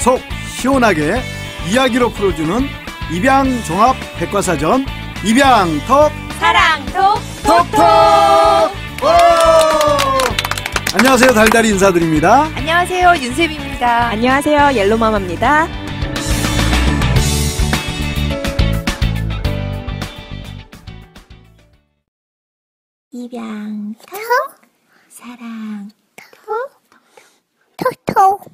속 시원하게 이야기로 풀어주는 입양종합 백과사전 입양톡 사랑톡 톡톡. 안녕하세요, 달달이 인사드립니다. 안녕하세요, 윤쌤입니다. 안녕하세요, 옐로마마입니다. 입양톡 사랑톡 톡톡.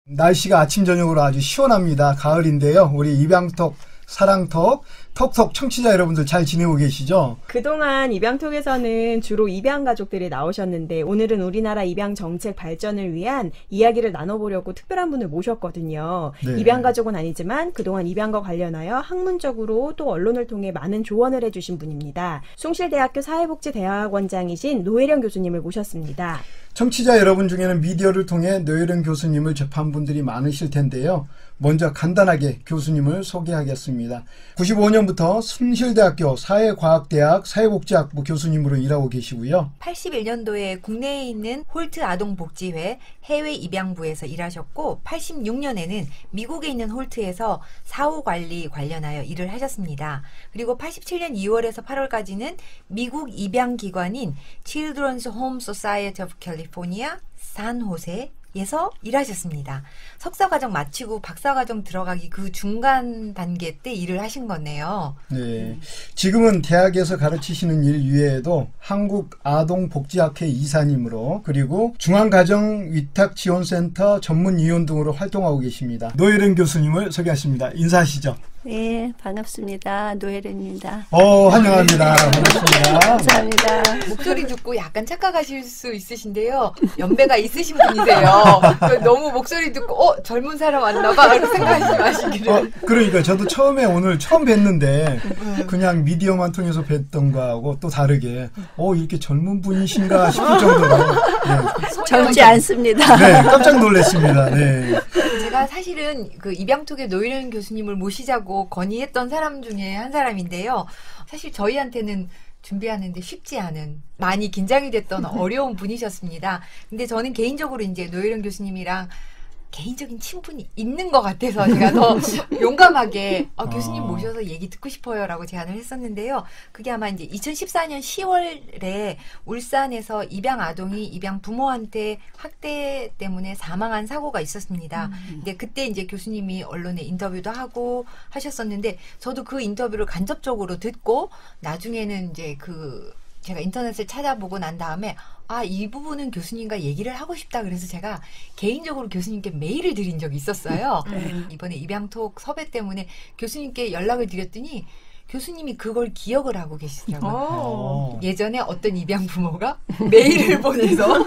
날씨가 아침 저녁으로 아주 시원합니다. 가을인데요. 우리 입양톡 사랑톡 톡톡 청취자 여러분들 잘 지내고 계시죠? 그동안 입양톡에서는 주로 입양 가족들이 나오셨는데 오늘은 우리나라 입양 정책 발전을 위한 이야기를 나눠보려고 특별한 분을 모셨거든요. 네. 입양 가족은 아니지만 그동안 입양과 관련하여 학문적으로 또 언론을 통해 많은 조언을 해주신 분입니다. 숭실대학교 사회복지대학원장이신 노혜령 교수님을 모셨습니다. 청취자 여러분 중에는 미디어를 통해 노혜령 교수님을 접한 분들이 많으실 텐데요. 먼저 간단하게 교수님을 소개하겠습니다. 95년부터 숭실대학교 사회과학대학 사회복지학부 교수님으로 일하고 계시고요. 81년도에 국내에 있는 홀트 아동복지회 해외 입양부에서 일하셨고 86년에는 미국에 있는 홀트에서 사후관리 관련하여 일을 하셨습니다. 그리고 87년 2월에서 8월까지는 미국 입양기관인 Children's Home Society of California 산호세에서 일하셨습니다. 석사과정 마치고 박사과정 들어가기 그 중간 단계 때 일을 하신 거네요. 네, 지금은 대학에서 가르치시는 일 이외에도 한국아동복지학회 이사님으로 그리고 중앙가정위탁지원센터 전문위원 등으로 활동하고 계십니다. 노혜령 교수님을 소개하십니다. 인사하시죠. 네, 반갑습니다. 노혜령입니다. 환영합니다. 반갑습니다. 감사합니다. 목소리 듣고 약간 착각하실 수 있으신데요. 연배가 있으신 분이세요. 너무 목소리 듣고 젊은 사람 왔나 봐 이렇게 생각하지 마시기를. 그러니까 저도 처음에 오늘 처음 뵀는데 그냥 미디어만 통해서 뵀던 거하고 또 다르게 이렇게 젊은 분이신가 싶을 정도로 젊지 않습니다. 네, 깜짝 놀랐습니다. 네. 제가 사실은 그 입양톡의 노혜령 교수님을 모시자고 건의했던 사람 중에 한 사람인데요. 사실 저희한테는 준비하는데 쉽지 않은, 많이 긴장이 됐던 어려운 분이셨습니다. 근데 저는 개인적으로 이제 노혜령 교수님이랑 개인적인 친분이 있는 것 같아서 제가 더 용감하게 교수님 모셔서 얘기 듣고 싶어요라고 제안을 했었는데요. 그게 아마 이제 2014년 10월에 울산에서 입양 아동이 입양 부모한테 학대 때문에 사망한 사고가 있었습니다. 근데 그때 이제 교수님이 언론에 인터뷰도 하고 하셨었는데 저도 그 인터뷰를 간접적으로 듣고 나중에는 이제 제가 인터넷을 찾아보고 난 다음에 이 부분은 교수님과 얘기를 하고 싶다 그래서 제가 개인적으로 교수님께 메일을 드린 적이 있었어요. 이번에 입양톡 섭외 때문에 교수님께 연락을 드렸더니 교수님이 그걸 기억을 하고 계시더라고요. 예전에 어떤 입양 부모가 메일을 보내서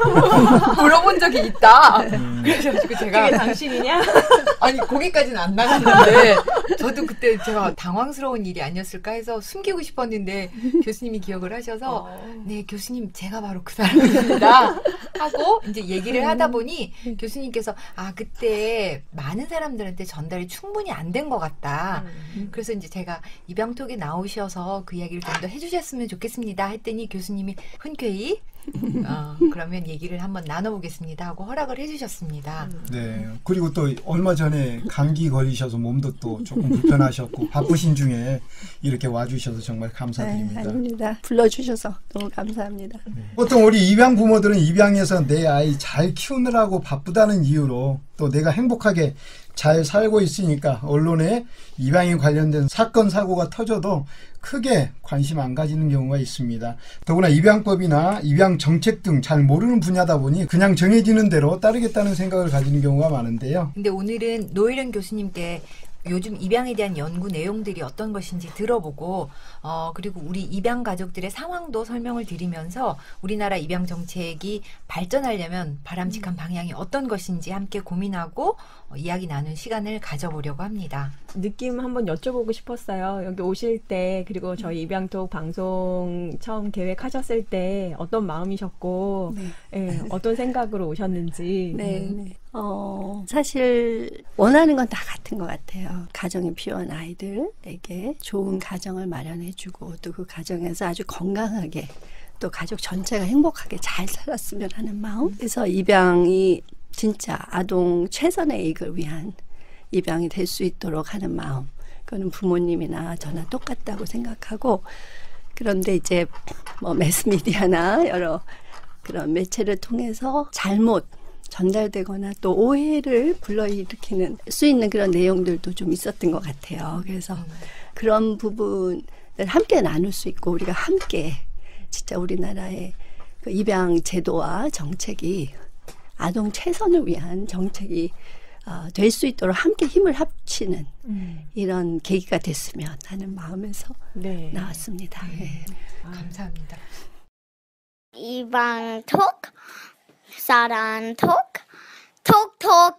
물어본 적이 있다. 그래가지고 제가 그게 당신이냐? 아니 거기까지는 안 나갔는데 저도 그때 제가 당황스러운 일이 아니었을까 해서 숨기고 싶었는데 교수님이 기억을 하셔서 네 교수님 제가 바로 그 사람입니다 하고 이제 얘기를 하다 보니 교수님께서 그때 많은 사람들한테 전달이 충분히 안 된 것 같다. 그래서 이제 제가 입양톡에 나오셔서 그 이야기를 좀 더 해주셨으면 좋겠습니다 했더니 교수님이 흔쾌히 그러면 얘기를 한번 나눠보겠습니다 하고 허락을 해주셨습니다. 네. 그리고 또 얼마 전에 감기 걸리셔서 몸도 또 조금 불편하셨고 바쁘신 중에 이렇게 와주셔서 정말 감사드립니다. 네, 아닙니다. 불러주셔서 너무 감사합니다. 보통 우리 입양 부모들은 입양해서 내 아이 잘 키우느라고 바쁘다는 이유로 또 내가 행복하게 잘 살고 있으니까 언론에 입양에 관련된 사건 사고가 터져도 크게 관심 안 가지는 경우가 있습니다. 더구나 입양법이나 입양 정책 등 잘 모르는 분야다 보니 그냥 정해지는 대로 따르겠다는 생각을 가지는 경우가 많은데요. 근데 오늘은 노혜령 교수님께 요즘 입양에 대한 연구 내용들이 어떤 것인지 들어보고 그리고 우리 입양 가족들의 상황도 설명을 드리면서 우리나라 입양 정책이 발전하려면 바람직한 방향이 어떤 것인지 함께 고민하고 이야기 나눈 시간을 가져보려고 합니다. 느낌 한번 여쭤보고 싶었어요. 여기 오실 때 그리고 저희 입양톡 방송 처음 계획하셨을 때 어떤 마음이셨고 어떤 생각으로 오셨는지. 네. 사실 원하는 건 다 같은 것 같아요. 가정이 필요한 아이들에게 좋은 가정을 마련해주고 또 그 가정에서 아주 건강하게 또 가족 전체가 행복하게 잘 살았으면 하는 마음. 그래서 입양이 진짜 아동 최선의 이익을 위한 입양이 될 수 있도록 하는 마음, 그거는 부모님이나 저나 똑같다고 생각하고, 그런데 이제 뭐 매스미디어나 여러 그런 매체를 통해서 잘못 전달되거나 또 오해를 불러일으키는 수 있는 그런 내용들도 좀 있었던 것 같아요. 그래서 그런 부분을 함께 나눌 수 있고, 우리가 함께 진짜 우리나라의 그 입양 제도와 정책이 아동 최선을 위한 정책이 될 수 있도록 함께 힘을 합치는 이런 계기가 됐으면 하는 마음에서 네. 나왔습니다. 네. 감사합니다. 입양톡, 사랑톡, 톡톡.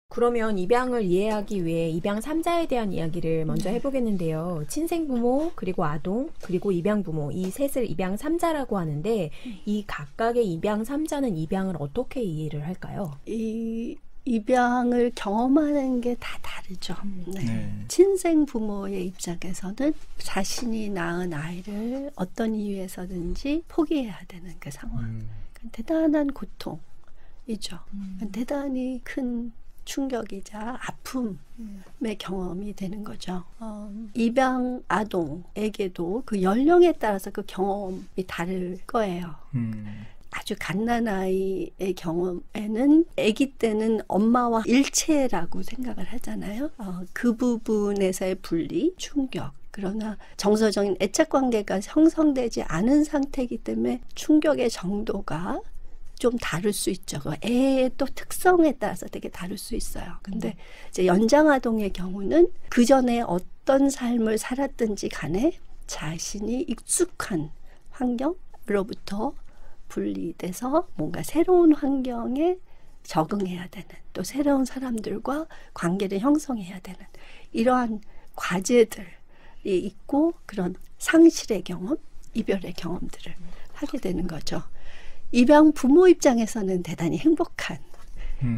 그러면 입양을 이해하기 위해 입양 3자에 대한 이야기를 먼저 해보겠는데요. 친생부모, 그리고 아동, 그리고 입양부모, 이 셋을 입양 3자라고 하는데 이 각각의 입양 3자는 입양을 어떻게 이해를 할까요? 이 입양을 경험하는 게 다 다르죠. 네. 네. 친생 부모의 입장에서는 자신이 낳은 아이를 어떤 이유에서든지 포기해야 되는 그 상황. 대단한 고통이죠. 대단히 큰 충격이자 아픔의 경험이 되는 거죠. 입양 아동에게도 그 연령에 따라서 그 경험이 다를 거예요. 아주 갓난아이의 경험에는 아기 때는 엄마와 일체라고 생각을 하잖아요. 그 부분에서의 분리, 충격. 그러나 정서적인 애착관계가 형성되지 않은 상태이기 때문에 충격의 정도가 좀 다를 수 있죠. 애의 또 특성에 따라서 되게 다를 수 있어요. 근데 이제 연장아동의 경우는 그 전에 어떤 삶을 살았든지 간에 자신이 익숙한 환경으로부터 분리돼서 뭔가 새로운 환경에 적응해야 되는, 또 새로운 사람들과 관계를 형성해야 되는 이러한 과제들이 있고, 그런 상실의 경험, 이별의 경험들을 하게 되는 거죠. 입양 부모 입장에서는 대단히 행복한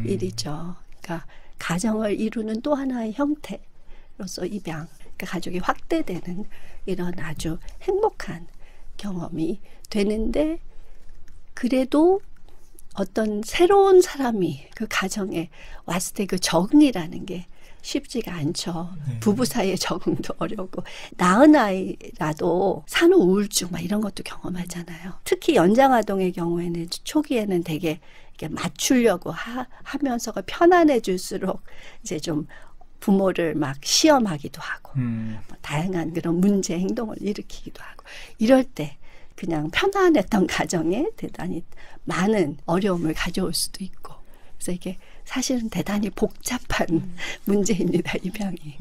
일이죠. 그러니까 가정을 이루는 또 하나의 형태로서 입양, 그러니까 가족이 확대되는 이런 아주 행복한 경험이 되는데, 그래도 어떤 새로운 사람이 그 가정에 왔을 때 그 적응이라는 게 쉽지가 않죠. 네. 부부 사이의 적응도 어렵고, 낳은 아이라도 산후 우울증 막 이런 것도 경험하잖아요. 특히 연장아동의 경우에는 초기에는 되게 이렇게 맞추려고 하면서가 편안해 질수록 이제 좀 부모를 막 시험하기도 하고, 뭐 다양한 그런 문제 행동을 일으키기도 하고, 이럴 때 그냥 편안했던 가정에 대단히 많은 어려움을 가져올 수도 있고, 그래서 이게 사실은 대단히 복잡한 문제입니다, 입양이.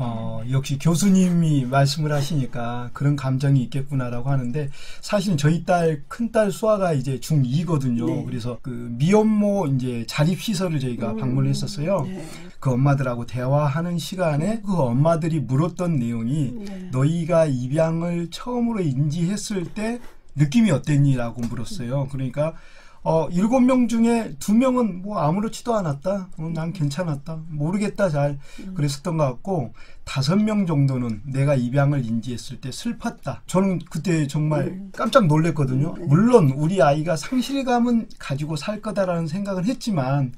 역시 교수님이 말씀을 하시니까 그런 감정이 있겠구나라고 하는데, 사실은 저희 큰딸 수아가 이제 중2거든요. 네. 그래서 그 미혼모 이제 자립시설을 저희가 방문을 했었어요. 네. 그 엄마들하고 대화하는 시간에 그 엄마들이 물었던 내용이 너희가 입양을 처음으로 인지했을 때 느낌이 어땠니라고 물었어요. 그러니까 7명 중에 2명은 뭐 아무렇지도 않았다. 난 괜찮았다. 모르겠다 잘. 그랬었던 것 같고, 5명 정도는 내가 입양을 인지했을 때 슬펐다. 저는 그때 정말 깜짝 놀랐거든요. 물론 우리 아이가 상실감은 가지고 살 거다라는 생각을 했지만,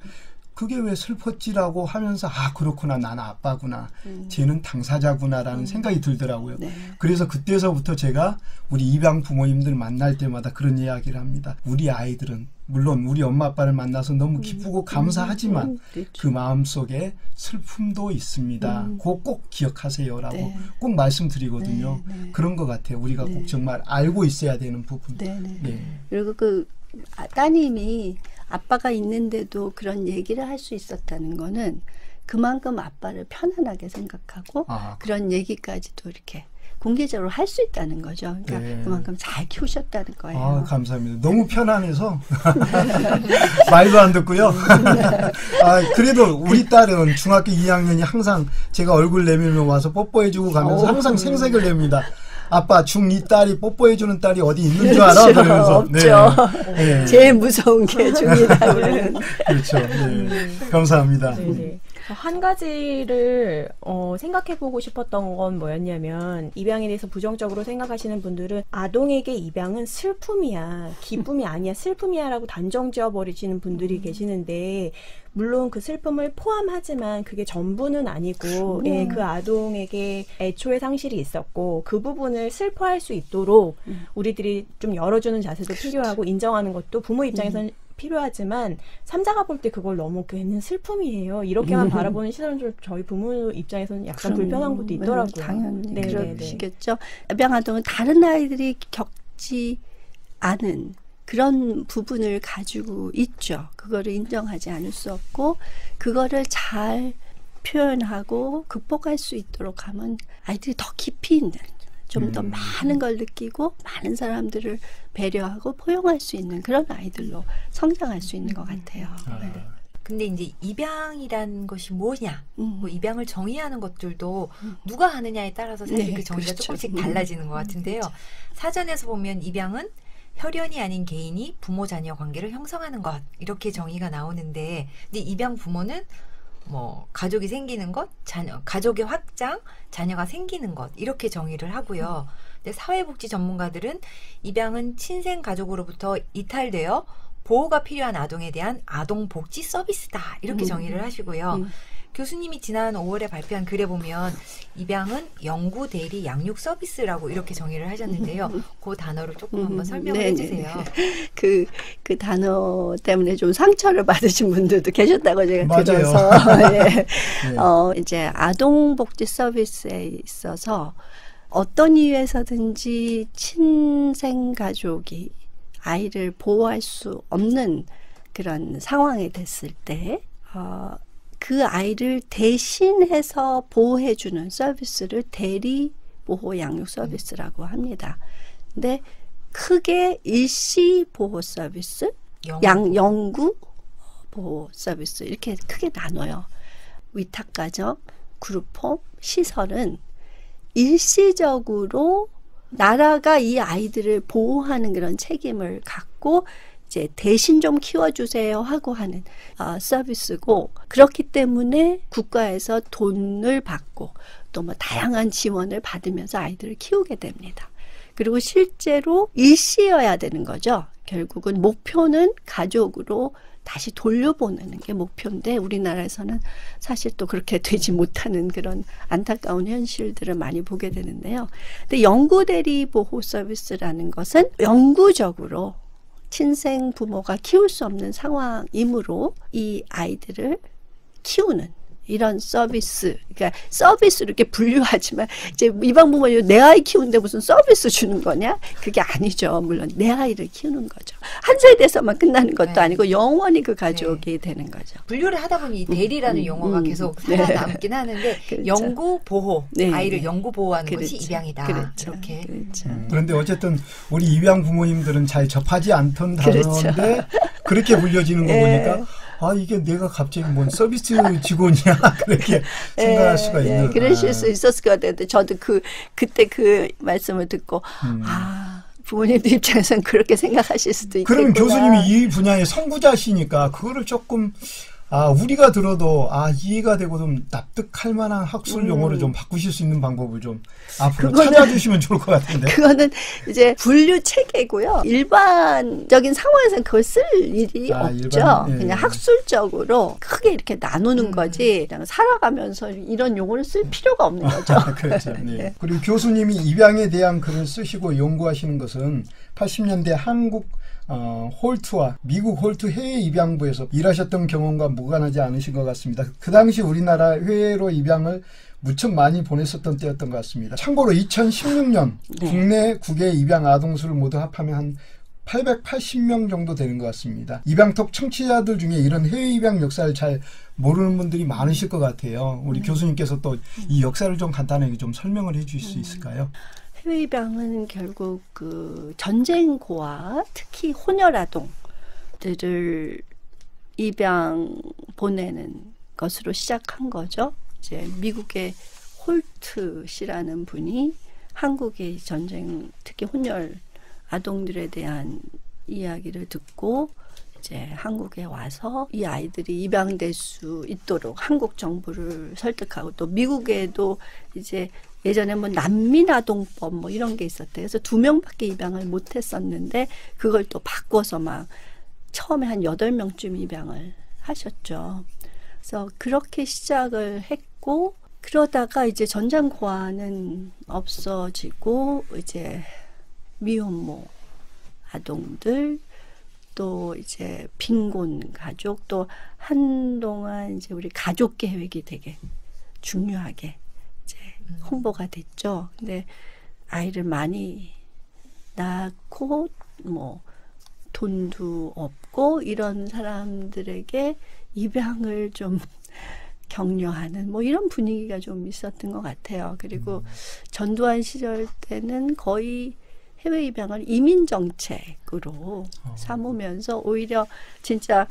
그게 왜 슬펐지라고 하면서 그렇구나, 나는 아빠구나, 쟤는 당사자구나라는 생각이 들더라고요. 네. 그래서 그때서부터 제가 우리 입양 부모님들 만날 때마다 그런 이야기를 합니다. 우리 아이들은 물론 우리 엄마 아빠를 만나서 너무 기쁘고 감사하지만 그 마음속에 슬픔도 있습니다. 그거 꼭 기억하세요라고 네. 꼭 말씀드리거든요. 네, 네. 그런 것 같아요. 우리가 꼭 정말 알고 있어야 되는 부분. 네, 네. 네. 그리고 그 따님이 아빠가 있는데도 그런 얘기를 할 수 있었다는 거는 그만큼 아빠를 편안하게 생각하고 그런 얘기까지도 이렇게 공개적으로 할 수 있다는 거죠. 그러니까 네. 그만큼 잘 키우셨다는 거예요. 감사합니다. 너무 편안해서 말도 안 듣고요. 그래도 우리 딸은 중학교 2학년이 항상 제가 얼굴 내밀면 와서 뽀뽀해주고 가면서 항상 생색을 냅니다. 아빠 중2 딸이 뽀뽀해주는 딸이 어디 있는 줄 알아? 그러면서. 없죠. 네. 제일 무서운 게 중2 딸은. 그렇죠. 네. 감사합니다. 네. 한 가지를 생각해보고 싶었던 건 뭐였냐면 입양에 대해서 부정적으로 생각하시는 분들은 아동에게 입양은 슬픔이야, 기쁨이 아니야, 슬픔이야라고 단정 지어버리시는 분들이 계시는데 물론 그 슬픔을 포함하지만 그게 전부는 아니고 예, 그 아동에게 애초에 상실이 있었고 그 부분을 슬퍼할 수 있도록 우리들이 좀 열어주는 자세도 필요하고 인정하는 것도 부모 입장에서는 필요하지만 삼자가 볼 때 그걸 너무 걔는 슬픔이에요 이렇게만 바라보는 시선은 좀 저희 부모 입장에서는 약간 불편한 것도 있더라고요. 당연히 네, 그러시겠죠. 입양아동은 다른 아이들이 겪지 않은 그런 부분을 가지고 있죠. 그거를 인정하지 않을 수 없고 그거를 잘 표현하고 극복할 수 있도록 하면 아이들이 더 깊이 있는 좀 더 많은 걸 느끼고 많은 사람들을 배려하고 포용할 수 있는 그런 아이들로 성장할 수 있는 것 같아요. 네. 근데 이제 입양이란 것이 뭐냐, 뭐 입양을 정의하는 것들도 누가 하느냐에 따라서 사실 네, 그 정의가 그렇죠. 조금씩 달라지는 것 같은데요. 사전에서 보면 입양은 혈연이 아닌 개인이 부모 자녀 관계를 형성하는 것 이렇게 정의가 나오는데, 근데 입양 부모는 뭐 가족이 생기는 것, 자녀 가족의 확장, 자녀가 생기는 것 이렇게 정의를 하고요. 근데 사회복지 전문가들은 입양은 친생 가족으로부터 이탈되어 보호가 필요한 아동에 대한 아동 복지 서비스다 이렇게 정의를 하시고요. 교수님이 지난 5월에 발표한 글에 보면 입양은 영구 대리 양육 서비스라고 이렇게 정의를 하셨는데요. 그 단어를 조금 한번 설명을 해주세요. 그 단어 때문에 좀 상처를 받으신 분들도 계셨다고 제가 맞아요. 들어서 예. 네. 이제 아동 복지 서비스에 있어서 어떤 이유에서든지 친생 가족이 아이를 보호할 수 없는 그런 상황이 됐을 때 그 아이를 대신해서 보호해주는 서비스를 대리 보호 양육 서비스라고 합니다. 근데 크게 일시 보호 서비스, 영구 보호 서비스 이렇게 크게 나눠요. 위탁가정, 그룹홈, 시설은 일시적으로 나라가 이 아이들을 보호하는 그런 책임을 갖고 이제 대신 좀 키워주세요 하고 하는 서비스고, 그렇기 때문에 국가에서 돈을 받고 또 뭐 다양한 지원을 받으면서 아이들을 키우게 됩니다. 그리고 실제로 일시여야 되는 거죠. 결국은 목표는 가족으로 다시 돌려보내는 게 목표인데 우리나라에서는 사실 또 그렇게 되지 못하는 그런 안타까운 현실들을 많이 보게 되는데요. 근데 영구 대리 보호 서비스라는 것은 영구적으로 친생 부모가 키울 수 없는 상황이므로 이 아이들을 키우는 이런 서비스, 그러니까 서비스로 이렇게 분류하지만 이제 입양 부모님 내 아이 키우는데 무슨 서비스 주는 거냐? 그게 아니죠. 물론 내 아이를 키우는 거죠. 한 세대에서만 끝나는 것도 네. 아니고 영원히 그 가족이 되는 거죠. 분류를 하다 보니 이 대리라는 용어가 계속 살아남긴 하는데 그렇죠. 영구 보호, 네. 아이를 영구 보호하는 그렇죠. 것이 입양이다. 그렇죠. 이렇게. 그렇죠. 그런데 어쨌든 우리 입양 부모님들은 잘 접하지 않던 그렇죠. 단어인데 그렇게 불려지는 거 보니까 아 이게 내가 갑자기 뭔 서비스 직원이야 그렇게 생각할 수가 있는. 그러실 수 있었을 것 같아요. 저도 그때 그 말씀을 듣고 부모님들 입장에서는 그렇게 생각하실 수도 있겠구나. 그러면 교수님이 이 분야의 선구자시니까 그거를 조금 우리가 들어도 이해가 되고 좀 납득할 만한 학술 용어를 좀 바꾸실 수 있는 방법을 좀 앞으로 찾아주시면 좋을 것 같은데. 그거는 이제 분류 체계고요. 일반적인 상황에서는 그걸 쓸 일이 없죠. 예. 그냥 학술적으로 크게 이렇게 나누는 거지. 그냥 살아가면서 이런 용어를 쓸 필요가 없는 거죠. 그렇죠. 네. 그리고 교수님이 입양에 대한 글을 쓰시고 연구하시는 것은 80년대 한국 홀트와 미국 홀트 해외 입양부에서 일하셨던 경험과 무관하지 않으신 것 같습니다. 그 당시 우리나라 해외로 입양을 무척 많이 보냈었던 때였던 것 같습니다. 참고로 2016년 국내 9개 입양 아동수를 모두 합하면 한 880명 정도 되는 것 같습니다. 입양톡 청취자들 중에 이런 해외 입양 역사를 잘 모르는 분들이 많으실 것 같아요. 우리 교수님께서 또 이 역사를 좀 간단하게 좀 설명을 해 주실 수 있을까요? 해외 입양은 결국 그 전쟁 고아, 특히 혼혈 아동들을 입양 보내는 것으로 시작한 거죠. 이제 미국의 홀트 씨라는 분이 한국의 전쟁, 특히 혼혈 아동들에 대한 이야기를 듣고 이제 한국에 와서 이 아이들이 입양될 수 있도록 한국 정부를 설득하고 또 미국에도 이제 예전에 뭐 난민아동법 뭐 이런 게 있었대요. 그래서 2명밖에 입양을 못했었는데 그걸 또 바꿔서 막 처음에 한 8명쯤 입양을 하셨죠. 그래서 그렇게 시작을 했고 그러다가 이제 전장고아는 없어지고 이제 미혼모 아동들 또 이제 빈곤 가족 또 한동안 이제 우리 가족 계획이 되게 중요하게 이제 홍보가 됐죠. 근데 아이를 많이 낳고 뭐 돈도 없고 이런 사람들에게 입양을 좀 격려하는 뭐 이런 분위기가 좀 있었던 것 같아요. 그리고 전두환 시절 때는 거의 해외 입양을 이민 정책으로 삼으면서 오히려 진짜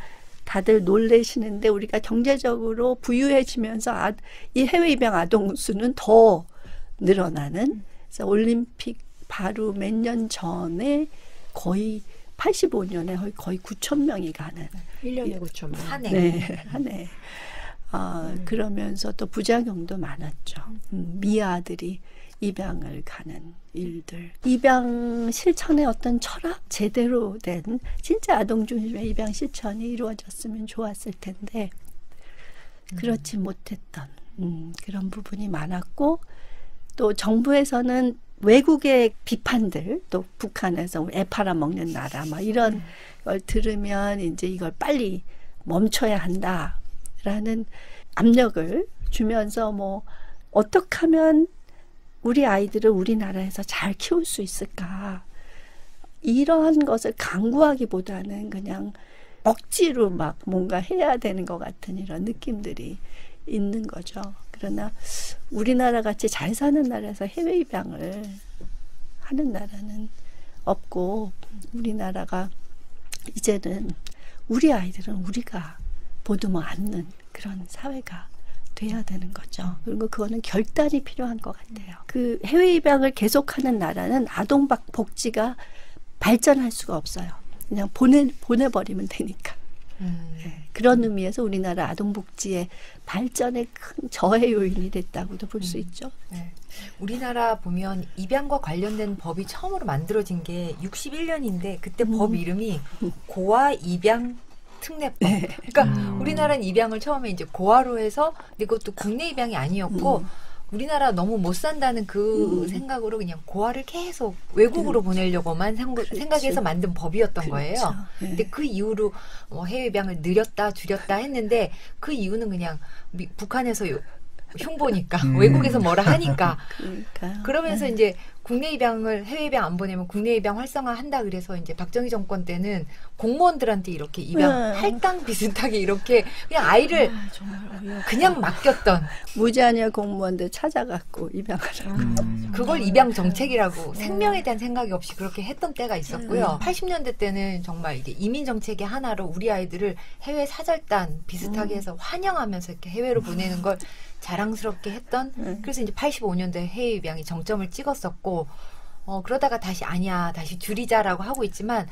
다들 놀래시는데 우리가 경제적으로 부유해지면서 이 해외 입양 아동 수는 더 늘어나는. 그래서 올림픽 바로 몇 년 전에 거의 85년에 거의 9천 명이 가는 1년에 9천 명. 한 해. 네, 한 해. 그러면서 또 부작용도 많았죠. 미아들이 입양을 가는 일들. 입양 실천의 어떤 철학? 제대로 된 진짜 아동 중심의 입양 실천이 이루어졌으면 좋았을 텐데 그렇지 못했던 그런 부분이 많았고 또 정부에서는 외국의 비판들 또 북한에서 애 팔아먹는 나라 막 이런 걸 들으면 이제 이걸 빨리 멈춰야 한다라는 압력을 주면서 뭐 어떻게 하면 우리 아이들을 우리나라에서 잘 키울 수 있을까 이러한 것을 강구하기보다는 그냥 억지로 막 뭔가 해야 되는 것 같은 이런 느낌들이 있는 거죠. 그러나 우리나라 같이 잘 사는 나라에서 해외 입양을 하는 나라는 없고 우리나라가 이제는 우리 아이들은 우리가 보듬어 안는 그런 사회가 돼야 되는 거죠. 그리고 그거는 결단이 필요한 것 같아요. 그 해외 입양을 계속하는 나라는 아동 복지가 발전할 수가 없어요. 그냥 보내버리면 되니까. 네, 그런 의미에서 우리나라 아동복지의 발전에 큰 저해 요인이 됐다고도 볼 수 있죠. 네. 우리나라 보면 입양과 관련된 법이 처음으로 만들어진 게 61년인데 그때 법 이름이 고아 입양 특례법. 그러니까 우리나라는 입양을 처음에 이제 고아로 해서 근데 그것도 국내 입양이 아니었고 우리나라 너무 못 산다는 그 생각으로 그냥 고아를 계속 외국으로 보내려고만 생각해서 만든 법이었던 거예요. 네. 근데 그 이후로 해외 입양을 늘렸다 줄였다 했는데 그 이유는 그냥 북한에서 흉보니까 외국에서 뭐라 하니까 그러니까요. 그러면서 네. 이제 국내 입양을 해외 입양 안 보내면 국내 입양 활성화한다 그래서 이제 박정희 정권 때는 공무원들한테 이렇게 입양 할당 비슷하게 이렇게 그냥 아이를 정말 어이없다. 그냥 맡겼던 무자녀 공무원들 찾아갖고 입양하라고. 그걸 입양 정책이라고 생명에 대한 생각이 없이 그렇게 했던 때가 있었고요. 80년대 때는 정말 이게 이민 정책의 하나로 우리 아이들을 해외 사절단 비슷하게 해서 환영하면서 이렇게 해외로 보내는 걸 자랑스럽게 했던 그래서 이제 85년도에 해외 입양이 정점을 찍었었고 그러다가 다시 아니야 다시 줄이자라고 하고 있지만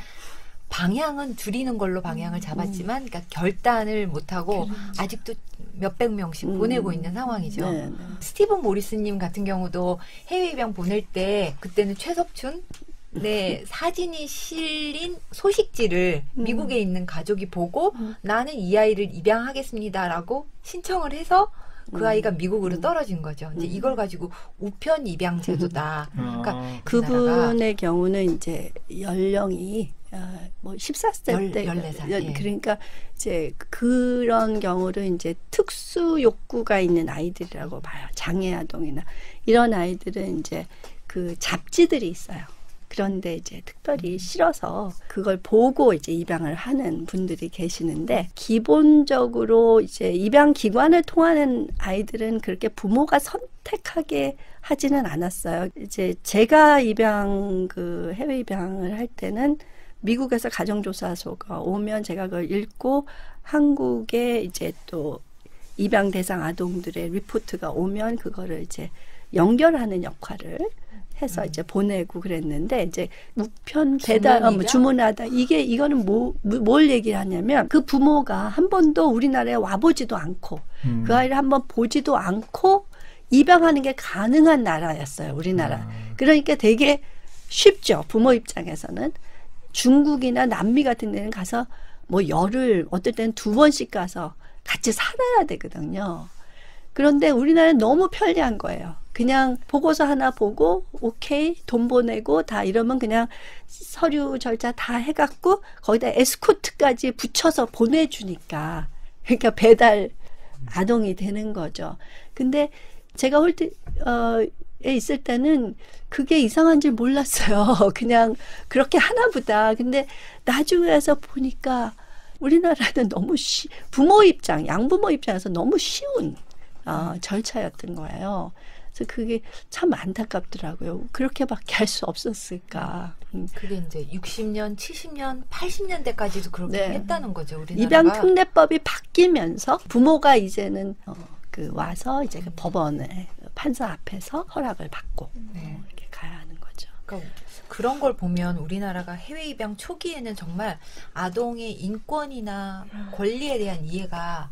방향은 줄이는 걸로 방향을 잡았지만 그러니까 결단을 못하고 아직도 몇백 명씩 보내고 있는 상황이죠. 네, 네. 스티븐 모리스님 같은 경우도 해외 입양 보낼 때 그때는 최석춘 네 사진이 실린 소식지를 미국에 있는 가족이 보고 나는 이 아이를 입양하겠습니다라고 신청을 해서 그 아이가 미국으로 떨어진 거죠. 이제 이걸 가지고 우편 입양 제도다. 그러니까 그분의 경우는 이제 연령이 뭐 14세 때 14살. 예. 그러니까 이제 그런 경우를 이제 특수 욕구가 있는 아이들이라고 봐요. 장애 아동이나 이런 아이들은 이제 그 잡지들이 있어요. 그런데 이제 특별히 싫어서 그걸 보고 이제 입양을 하는 분들이 계시는데 기본적으로 이제 입양 기관을 통하는 아이들은 그렇게 부모가 선택하게 하지는 않았어요. 이제 제가 해외 입양을 할 때는 미국에서 가정조사소가 오면 제가 그걸 읽고 한국에 이제 또 입양 대상 아동들의 리포트가 오면 그거를 이제 연결하는 역할을 해서 이제 보내고 그랬는데 이제 우편 배달 주문하다 이거는 뭘 얘기를 하냐면 그 부모가 한 번도 우리나라에 와보지도 않고 그 아이를 한번 보지도 않고 입양하는 게 가능한 나라였어요. 우리나라. 그러니까 되게 쉽죠. 부모 입장에서는. 중국이나 남미 같은 데는 가서 뭐 열흘 어떨 때는 2번씩 가서 같이 살아야 되거든요. 그런데 우리나라는 너무 편리한 거예요. 그냥 보고서 하나 보고 오케이 돈 보내고 다 이러면 그냥 서류 절차 다 해갖고 거기다 에스코트까지 붙여서 보내주니까 그러니까 배달 아동이 되는 거죠. 근데 제가 에 있을 때는 그게 이상한 줄 몰랐어요. 그냥 그렇게 하나 보다. 근데 나중에 와서 보니까 우리나라는 너무 부모 입장, 양부모 입장에서 너무 쉬운 절차였던 거예요. 그래서 그게 참 안타깝더라고요. 그렇게밖에 할 수 없었을까. 그게 이제 60년, 70년, 80년대까지도 그렇게 네. 했다는 거죠. 우리나라가. 입양 특례법이 바뀌면서 부모가 이제는 와서 이제 그 법원에 판사 앞에서 허락을 받고 네. 이렇게 가야 하는 거죠. 그러니까 그런 걸 보면 우리나라가 해외 입양 초기에는 정말 아동의 인권이나 권리에 대한 이해가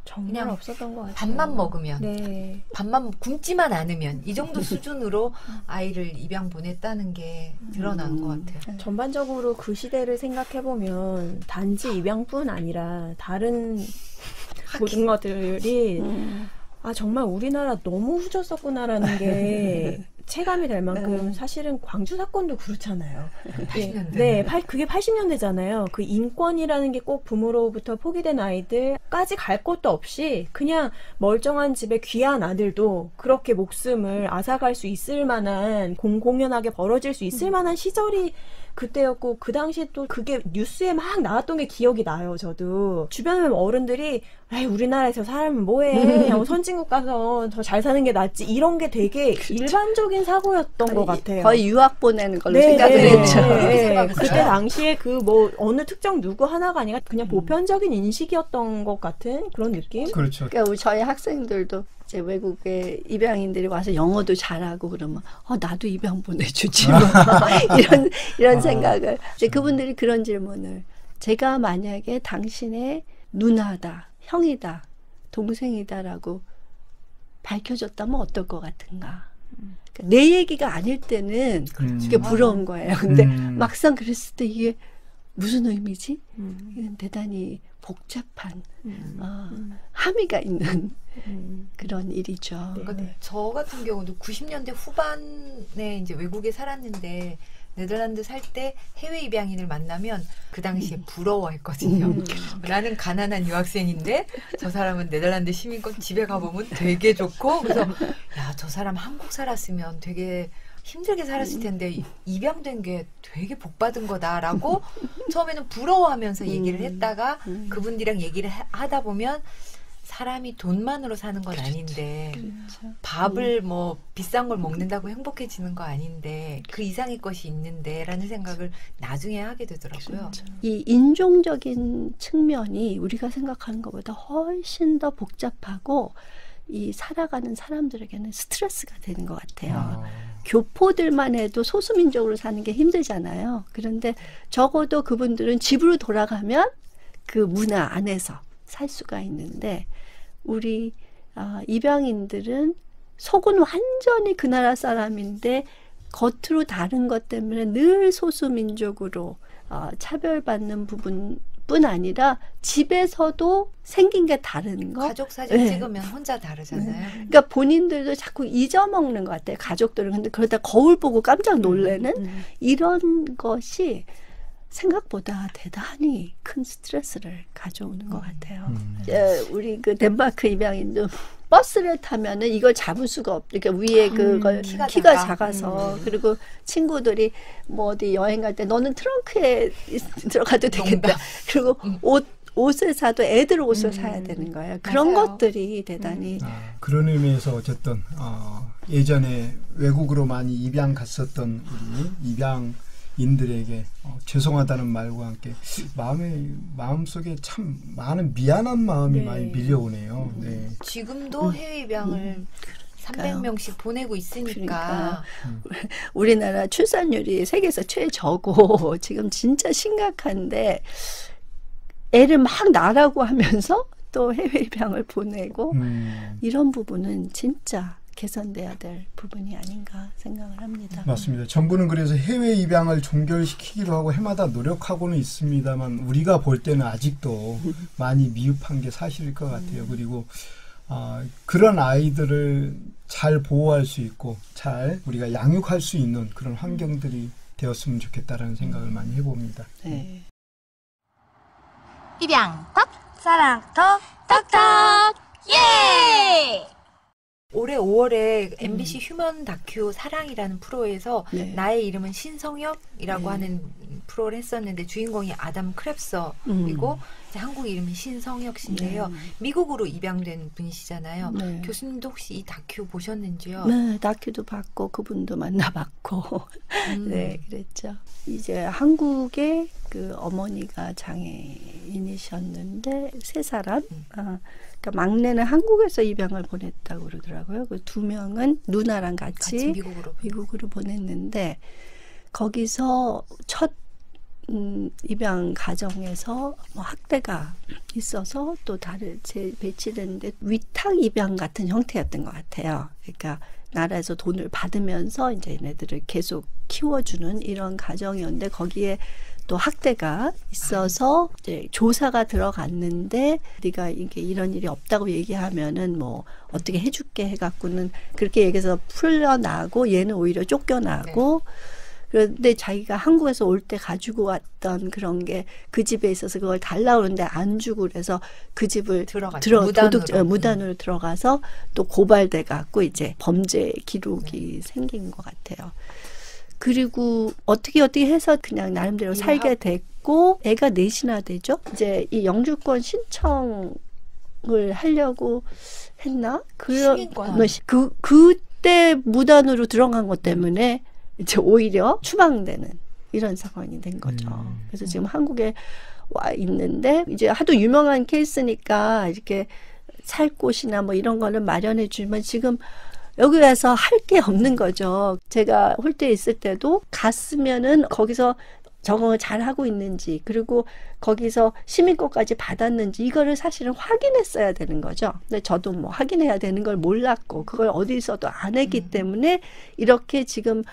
정말 그냥 없었던 것 같아요. 밥만 먹으면, 네. 밥만 굶지만 않으면 이 정도 수준으로 아이를 입양 보냈다는 게 드러나는 것 같아요. 전반적으로 그 시대를 생각해보면 단지 입양뿐 아니라 다른 모든 것들이 정말 우리나라 너무 후졌었구나라는 게 체감이 될 만큼 사실은 광주 사건도 그렇잖아요. 80년대. 네, 그게 80년대잖아요. 그 인권이라는 게 꼭 부모로부터 포기된 아이들까지 갈 것도 없이 그냥 멀쩡한 집에 귀한 아들도 그렇게 목숨을 앗아갈 수 있을 만한 공공연하게 벌어질 수 있을 만한 시절이 그때였고 그 당시에 또 그게 뉴스에 막 나왔던 게 기억이 나요. 저도 주변에 어른들이 우리나라에서 살면 뭐해 선진국 가서 더 잘 사는 게 낫지 이런 게 되게 일반적인 사고였던 것 같아요. 거의 유학 보내는 걸로 생각을 했죠. 네. 그때 당시에 그 뭐 어느 특정 누구 하나가 아니라 그냥 보편적인 인식이었던 것 같은 그런 느낌? 그렇죠. 그러니까 저희 학생들도 이제 외국에 입양인들이 와서 영어도 잘하고 그러면 나도 입양 보내주지 뭐. 이런 생각을 이제 그분들이 그런 질문을 제가 만약에 당신의 누나다 형이다 동생이다라고 밝혀줬다면 어떨 것 같은가. 그러니까 내 얘기가 아닐 때는 이게 부러운 거예요. 근데 막상 그랬을 때 이게 무슨 의미지? 이건 대단히 복잡한 함의가 있는 그런 일이죠. 그러니까 저 같은 경우도 90년대 후반에 이제 외국에 살았는데 네덜란드 살 때 해외 입양인을 만나면 그 당시에 부러워했거든요. 나는 가난한 유학생인데 저 사람은 네덜란드 시민권 집에 가보면 되게 좋고 그래서 야, 저 사람 한국 살았으면 되게 힘들게 살았을 텐데 입양된 게 되게 복받은 거다라고 처음에는 부러워하면서 얘기를 했다가 그분들이랑 얘기를 하다 보면 사람이 돈만으로 사는 건 아닌데 밥을 뭐 비싼 걸 먹는다고 행복해지는 거 아닌데 그 이상의 것이 있는데 라는 생각을 나중에 하게 되더라고요. 이 인종적인 측면이 우리가 생각하는 것보다 훨씬 더 복잡하고 이 살아가는 사람들에게는 스트레스가 되는 것 같아요. 교포들만 해도 소수민족으로 사는 게 힘들잖아요. 그런데 적어도 그분들은 집으로 돌아가면 그 문화 안에서 살 수가 있는데 우리 입양인들은 속은 완전히 그 나라 사람인데 겉으로 다른 것 때문에 늘 소수민족으로 차별받는 부분뿐 아니라 집에서도 생긴 게 다른 거. 가족 사진 찍으면 혼자 다르잖아요. 그러니까 본인들도 자꾸 잊어먹는 것 같아요. 가족들은. 근데 그러다 거울 보고 깜짝 놀라는 이런 것이 생각보다 대단히 큰 스트레스를 가져오는 것 같아요. 우리 그 덴마크 입양인도 버스를 타면은 이걸 잡을 수가 없. 그러니까 위에 그걸 키가 작아서 그리고 친구들이 뭐 어디 여행 갈 때 너는 트렁크에 들어가도 되겠다. 그리고 옷을 사도 애들 옷을 사야 되는 거예요. 그런 맞아요. 것들이 대단히 그런 의미에서 어쨌든 예전에 외국으로 많이 입양 갔었던 우리 입양인들에게 죄송하다는 말과 함께 마음속에 참 많은 미안한 마음이 많이 밀려오네요. 네. 지금도 해외 입양을 그러니까요. 300명씩 보내고 있으니까. 우리나라 출산율이 세계에서 최저고 지금 진짜 심각한데 애를 막 낳으라고 하면서 또 해외 입양을 보내고 이런 부분은 진짜 개선돼야 될 부분이 아닌가 생각을 합니다. 맞습니다. 정부는 그래서 해외 입양을 종결시키기로 하고 해마다 노력하고는 있습니다만 우리가 볼 때는 아직도 많이 미흡한 게 사실일 것 같아요. 그리고 그런 아이들을 잘 보호할 수 있고 잘 우리가 양육할 수 있는 그런 환경들이 되었으면 좋겠다라는 생각을 많이 해봅니다. 네. 입양 톡 사랑톡 톡톡 예! 올해 5월에 MBC 휴먼 다큐 사랑이라는 프로에서 네. 나의 이름은 신성혁이라고 하는 프로를 했었는데 주인공이 아담 크랩서이고 이제 한국 이름이 신성혁 씨인데요. 미국으로 입양된 분이시잖아요. 네. 교수님도 혹시 이 다큐 보셨는지요? 네, 다큐도 봤고 그분도 만나봤고 네, 그랬죠. 이제 한국에 그 어머니가 장애인이셨는데 세 사람 그러니까 막내는 한국에서 입양을 보냈다고 그러더라고요. 그 두 명은 누나랑 같이 미국으로 보냈는데 거기서 첫 입양 가정에서 뭐 학대가 있어서 또 다른 배치됐는데 위탁 입양 같은 형태였던 것 같아요. 그러니까 나라에서 돈을 받으면서 이제 얘네들을 계속 키워주는 이런 가정이었는데 거기에 또 학대가 있어서 이제 조사가 들어갔는데 네가 이게 이런 일이 없다고 얘기하면은 뭐 어떻게 해줄게 해갖고는 그렇게 얘기해서 풀려나고 얘는 오히려 쫓겨나고 그런데 자기가 한국에서 올 때 가지고 왔던 그런 게 그 집에 있어서 그걸 달라고 그러는데 안 주고 그래서 그 집을 무단으로 들어가서 또 고발돼 갖고 이제 범죄 기록이 생긴 것 같아요. 그리고 어떻게 해서 그냥 나름대로 살게 됐고 애가 넷이나 되죠. 이제 이 영주권 신청을 하려고 했나? 그때 무단으로 들어간 것 때문에 이제 오히려 추방되는 이런 상황이 된 거죠. 그래서 지금 한국에 와 있는데 이제 하도 유명한 케이스니까 이렇게 살 곳이나 뭐 이런 거는 마련해 주지만 지금 여기 와서 할 게 없는 거죠. 제가 홀대에 있을 때도 갔으면은 거기서 적응을 잘 하고 있는지 그리고 거기서 시민권까지 받았는지 이거를 사실은 확인했어야 되는 거죠. 근데 저도 뭐 확인해야 되는 걸 몰랐고 그걸 어디서도 안 했기 때문에 이렇게 지금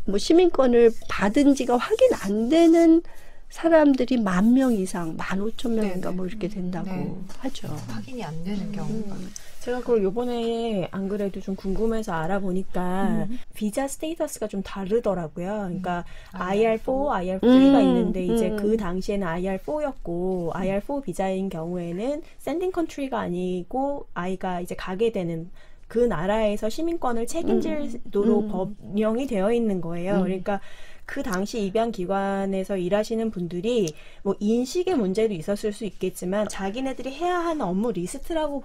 뭐 시민권을 받은 지가 확인 안 되는 사람들이 10,000명 이상, 15,000명인가 뭐 이렇게 된다고 하죠. 확인이 안 되는 경우가. 제가 그걸 요번에 안 그래도 좀 궁금해서 알아보니까 비자 스테이터스가 좀 다르더라고요. 그러니까 IR4, IR3가 있는데 이제 그 당시에는 IR4였고 IR4 비자인 경우에는 샌딩 컨트리가 아니고 아이가 이제 가게 되는 그 나라에서 시민권을 책임질도록 법령이 되어 있는 거예요. 그러니까 그 당시 입양기관에서 일하시는 분들이 뭐 인식의 문제도 있었을 수 있겠지만 자기네들이 해야 하는 업무 리스트라고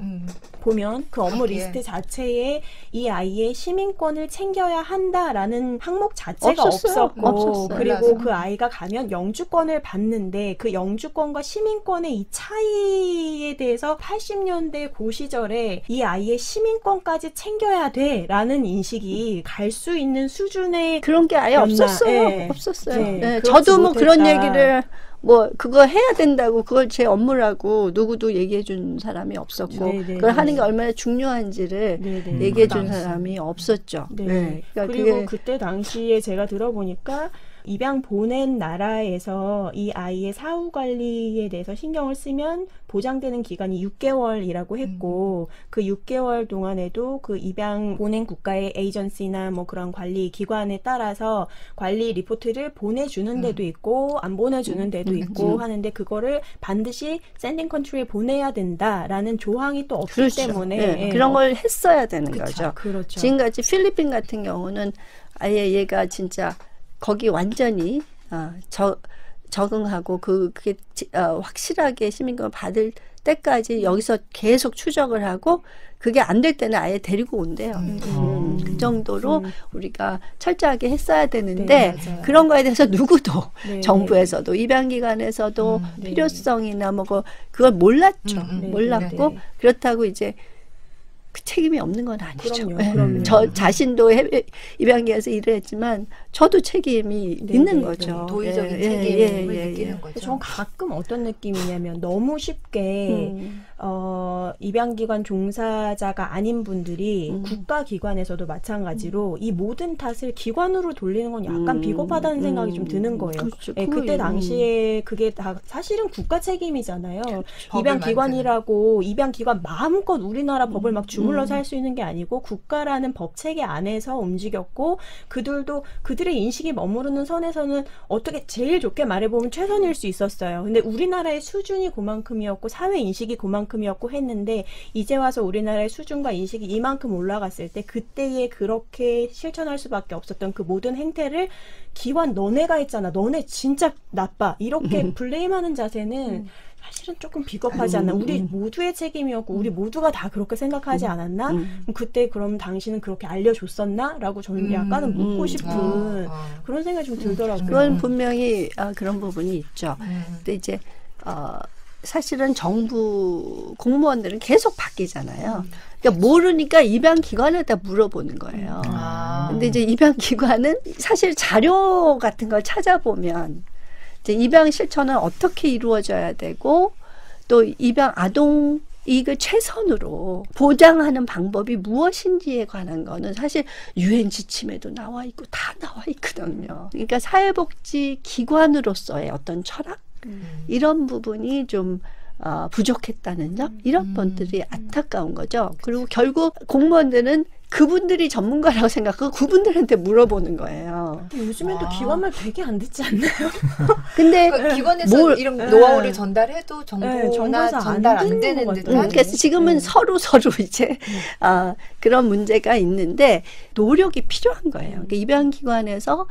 보면 그 업무 리스트 자체에 이 아이의 시민권을 챙겨야 한다라는 항목 자체가 없었고 그리고 그 아이가 가면 영주권을 받는데 그 영주권과 시민권의 이 차이에 대해서 80년대 그 시절에 이 아이의 시민권까지 챙겨야 돼라는 인식이 갈 수 있는 수준의 그런 게 아예 없었어요. 네. 없었어요. 네. 네. 저도 뭐 그런 얘기를 뭐 그거 해야 된다고 그걸 제 업무라고 누구도 얘기해 준 사람이 없었고 그걸 하는 게 얼마나 중요한지를 얘기해 준 사람이 없었죠. 네. 그러니까 그리고 그때 당시에 제가 들어보니까 입양 보낸 나라에서 이 아이의 사후 관리에 대해서 신경을 쓰면 보장되는 기간이 6개월이라고 했고 그 6개월 동안에도 그 입양 보낸 국가의 에이전시나 뭐 그런 관리 기관에 따라서 관리 리포트를 보내주는 데도 있고 안 보내주는 데도 있고 하는데 그거를 반드시 샌딩 컨트리에 보내야 된다라는 조항이 또 없기 때문에 그런 걸 했어야 되는 거죠. 그렇죠. 지금까지 필리핀 같은 경우는 아예 얘가 진짜 거기 완전히 적응하고 그게 확실하게 시민권을 받을 때까지 여기서 계속 추적을 하고 그게 안 될 때는 아예 데리고 온대요. 그 정도로 우리가 철저하게 했어야 되는데 그런 거에 대해서 누구도 정부에서도 입양기관에서도 필요성이나 뭐 그걸 몰랐죠. 몰랐고 그렇다고 이제 그 책임이 없는 건 아니죠. 그럼요, 네. 그럼요. 저 자신도 해외 입양기에서 일을 했지만 저도 책임이 네, 있는 네, 거죠. 네. 도의적인 예, 책임을 예, 느끼는 예. 거죠. 전 가끔 어떤 느낌이냐면 너무 쉽게 입양기관 종사자가 아닌 분들이 국가기관에서도 마찬가지로 이 모든 탓을 기관으로 돌리는 건 약간 비겁하다는 생각이 좀 드는 거예요. 그렇죠. 예, 그때 당시에 그게 다 사실은 국가 책임이잖아요. 법을 입양기관이라고 입양기관 마음껏 우리나라 법을 막 주물러서 할 수 있는 게 아니고 국가라는 법 체계 안에서 움직였고 그들도 그들의 인식이 머무르는 선에서는 어떻게 제일 좋게 말해보면 최선일 수 있었어요. 근데 우리나라의 수준이 그만큼이었고 사회 인식이 그만큼이었고 했는데 이제 와서 우리나라의 수준과 인식이 이만큼 올라갔을 때 그때에 그렇게 실천할 수밖에 없었던 그 모든 행태를 기관 너네가 했잖아. 너네 진짜 나빠. 이렇게 블레임하는 자세는 사실은 조금 비겁하지 않나. 우리 모두의 책임이었고 우리 모두가 다 그렇게 생각하지 않았나? 그때 그럼 당신은 그렇게 알려줬었나? 라고 저는 약간은 묻고 싶은 그런 생각이 좀 들더라고요. 그건 분명히 그런 부분이 있죠. 근데 이제 사실은 정부 공무원들은 계속 바뀌잖아요. 그러니까 모르니까 입양기관에다 물어보는 거예요. 근데 이제 입양기관은 사실 자료 같은 걸 찾아보면 이제 입양 실천은 어떻게 이루어져야 되고 또 입양 아동 이익을 최선으로 보장하는 방법이 무엇인지에 관한 거는 사실 유엔 지침에도 나와 있고 다 나와 있거든요. 그러니까 사회복지 기관으로서의 어떤 철학 이런 부분이 좀 부족했다는 점 이런 분들이 안타까운 거죠. 그리고 결국 공무원들은 그분들이 전문가라고 생각하고 그분들한테 물어보는 거예요. 요즘엔 또 기관말 되게 안 듣지 않나요? 근데 그러니까 기관에서 이런 노하우를 전달해도 정보나 전달 안 되는 듯한. 그래서 지금은 서로 이제 그런 문제가 있는데 노력이 필요한 거예요. 그러니까 입양기관에서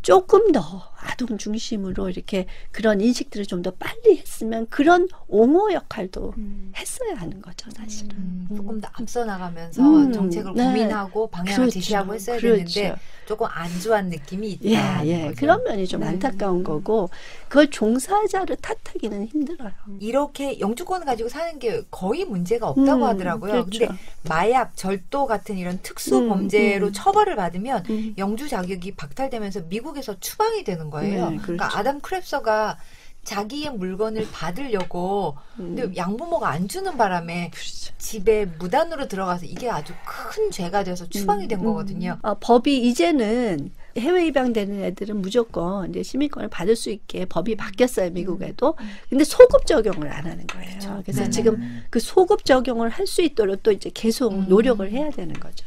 조금 더 아동 중심으로 이렇게 그런 인식들을 좀 더 빨리 했으면 그런 옹호 역할도 했어야 하는 거죠, 사실은. 조금 더 앞서 나가면서 정책을 네. 고민하고 방향을 그렇죠. 제시하고 했어야 그렇죠. 되는데 조금 안주한 느낌이 있다. 예. 그런 면이 좀 안타까운 거고 그걸 종사자를 탓하기는 힘들어요. 이렇게 영주권을 가지고 사는 게 거의 문제가 없다고 하더라고요. 그렇죠. 근데 마약, 절도 같은 이런 특수 범죄로 처벌을 받으면 영주 자격이 박탈되면서 미국에서 추방이 되는 거예요. 네, 그렇죠. 그러니까 아담 크랩서가 자기의 물건을 받으려고 근데 양부모가 안 주는 바람에 집에 무단으로 들어가서 이게 아주 큰 죄가 돼서 추방이 된 거거든요. 법이 이제는 해외 입양되는 애들은 무조건 이제 시민권을 받을 수 있게 법이 바뀌었어요, 미국에도. 근데 소급 적용을 안 하는 거예요. 그래서 네네. 지금 그 소급 적용을 할 수 있도록 또 이제 계속 노력을 해야 되는 거죠.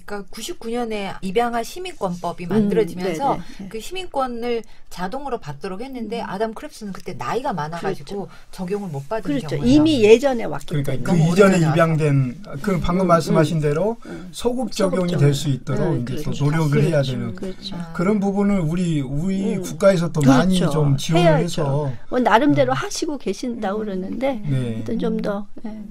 그러니까 99년에 입양할 시민권법이 만들어지면서 네네. 그 시민권을 자동으로 받도록 했는데 아담 크랩스는 그때 나이가 많아가지고 적용을 못 받은 그렇죠. 경우예요. 이미 예전에 왔기 그러니까 때문에. 그 너무 이전에 오래전에 입양된 그 방금 말씀하신 대로 소급 적용이 될 수 있도록 이제 또 그렇죠. 노력을 해야 그렇죠. 되는 그렇죠. 그런 부분을 우리 국가에서 또 많이 그렇죠. 좀 지원을 해야죠. 해서 나름대로 하시고 계신다고 그러는데 네. 일단 좀 더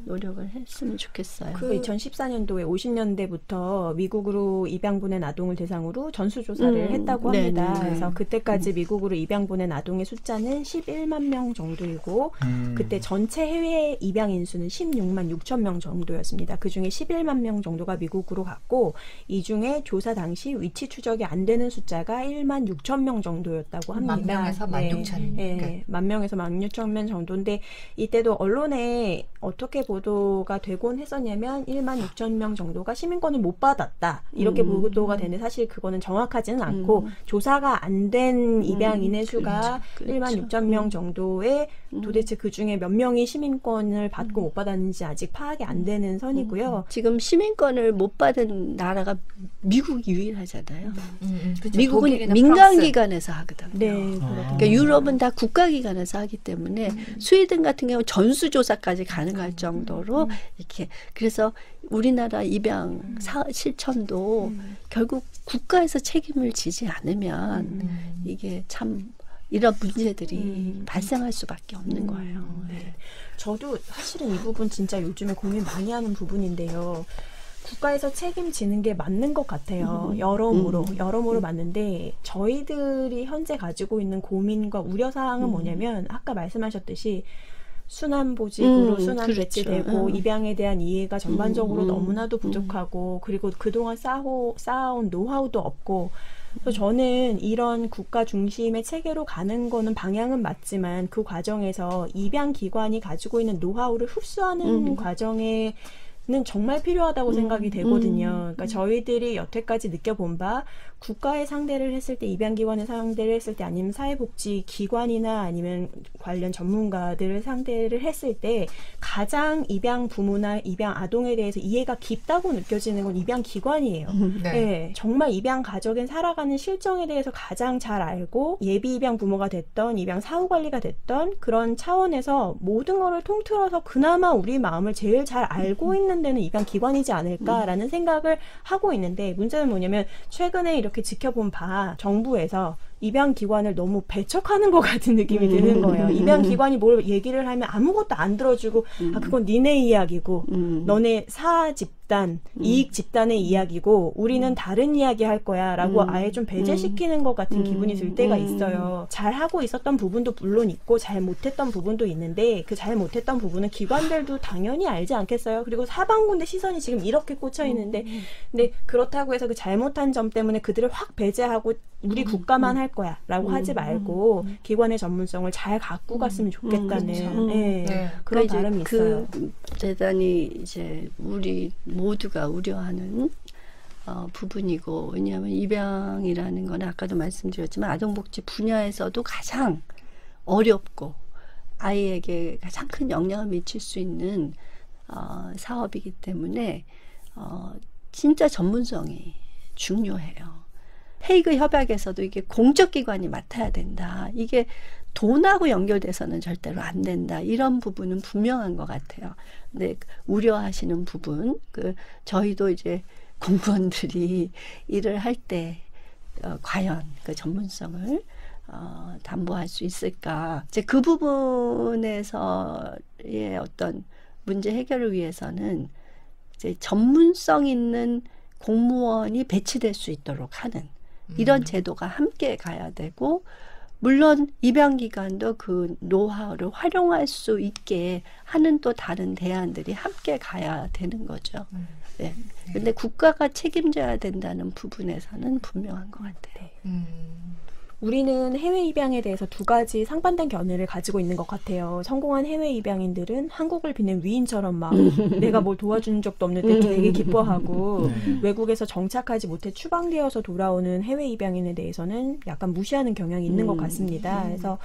노력을 했으면 좋겠어요. 그 2014년도에 50년대부터 미국으로 입양 보낸 아동을 대상으로 전수조사를 했다고 합니다. 네네. 그래서 그때까지 미국으로 입양 보낸 아동의 숫자는 11만 명 정도이고 그때 전체 해외 입양 인수는 16만 6천 명 정도였습니다. 그중에 11만 명 정도가 미국으로 갔고 이 중에 조사 당시 위치 추적이 안 되는 숫자가 1만 6천 명 정도였다고 합니다. 10,000명에서 16,000. 네, 10,000명에서 16,000명 정도인데 이때도 언론에 어떻게 보도가 되곤 했었냐면 1만 6천 명 정도가 시민권을 못 받았다. 이렇게 보도가 되는데 사실 그거는 정확하지는 않고 조사가 안 된 입양인의 수가 그렇죠. 1만 6천 명 정도에 도대체 그중에 몇 명이 시민권을 받고 못 받았는지 아직 파악이 안 되는 선이고요. 지금 시민권을 못 받은 나라가 미국이 유일하잖아요. 그렇죠. 미국은 독일이나 민간기관에서 하거든요. 네, 그렇군요. 그러니까 유럽은 다 국가기관에서 하기 때문에 스웨덴 같은 경우 전수조사까지 가능할 정도로 이렇게 그래서 우리나라 입양 실천도 결국 국가에서 책임을 지지 않으면 이게 참 이런 문제들이 발생할 수밖에 없는 거예요. 네. 저도 사실은 이 부분 진짜 요즘에 고민 많이 하는 부분인데요. 국가에서 책임지는 게 맞는 것 같아요. 여러모로 맞는데 저희들이 현재 가지고 있는 고민과 우려사항은 뭐냐면 아까 말씀하셨듯이 순환보직으로 순환 그렇죠. 배치되고 입양에 대한 이해가 전반적으로 너무나도 부족하고 그리고 그동안 쌓아온 노하우도 없고 그래서 저는 이런 국가 중심의 체계로 가는 거는 방향은 맞지만 그 과정에서 입양기관이 가지고 있는 노하우를 흡수하는 과정에 는 정말 필요하다고 생각이 되거든요. 그러니까 저희들이 여태까지 느껴본 바 국가의 상대를 했을 때 입양기관의 상대를 했을 때 아니면 사회복지기관이나 아니면 관련 전문가들을 상대를 했을 때 가장 입양 부모나 입양 아동에 대해서 이해가 깊다고 느껴지는 건 입양기관이에요. 네. 네, 정말 입양 가족의 살아가는 실정에 대해서 가장 잘 알고 예비 입양 부모가 됐던 입양 사후관리가 됐던 그런 차원에서 모든 거를 통틀어서 그나마 우리 마음을 제일 잘 알고 있는 데는 입양기관이지 않을까라는 생각을 하고 있는데 문제는 뭐냐면 최근에 이렇게 지켜본 바 정부에서 입양기관을 너무 배척하는 것 같은 느낌이 드는 거예요. 입양기관이 뭘 얘기를 하면 아무것도 안 들어주고 아 그건 니네 이야기고 너네 사집단, 이익 집단의 이야기고 우리는 다른 이야기 할 거야 라고 아예 좀 배제시키는 것 같은 기분이 들 때가 있어요. 잘하고 있었던 부분도 물론 있고 잘 못했던 부분도 있는데 그 잘 못했던 부분은 기관들도 당연히 알지 않겠어요. 그리고 사방군데 시선이 지금 이렇게 꽂혀 있는데 근데 그렇다고 해서 그 잘못한 점 때문에 그들을 확 배제하고 우리 국가만 할 거야 라고 하지 말고 기관의 전문성을 잘 갖고 갔으면 좋겠다는 네, 그런 바람이 있어요. 그 대단히 이제 우리 모두가 우려하는 부분이고 왜냐하면 입양이라는 건 아까도 말씀드렸지만 아동복지 분야에서도 가장 어렵고 아이에게 가장 큰 영향을 미칠 수 있는 사업이기 때문에 진짜 전문성이 중요해요. 헤이그 협약에서도 이게 공적기관이 맡아야 된다. 이게 돈하고 연결돼서는 절대로 안 된다. 이런 부분은 분명한 것 같아요. 근데 우려하시는 부분, 저희도 이제 공무원들이 일을 할 때 과연 그 전문성을 담보할 수 있을까? 이제 그 부분에서의 어떤 문제 해결을 위해서는 이제 전문성 있는 공무원이 배치될 수 있도록 하는 이런 제도가 함께 가야 되고 물론 입양기관도 그 노하우를 활용할 수 있게 하는 또 다른 대안들이 함께 가야 되는 거죠. 네. 근데 국가가 책임져야 된다는 부분에서는 분명한 것 같아요. 우리는 해외 입양에 대해서 두 가지 상반된 견해를 가지고 있는 것 같아요. 성공한 해외 입양인들은 한국을 빛낸 위인처럼 막 내가 뭘 도와준 적도 없는데 되게 기뻐하고 외국에서 정착하지 못해 추방되어서 돌아오는 해외 입양인에 대해서는 약간 무시하는 경향이 있는 것 같습니다. 그래서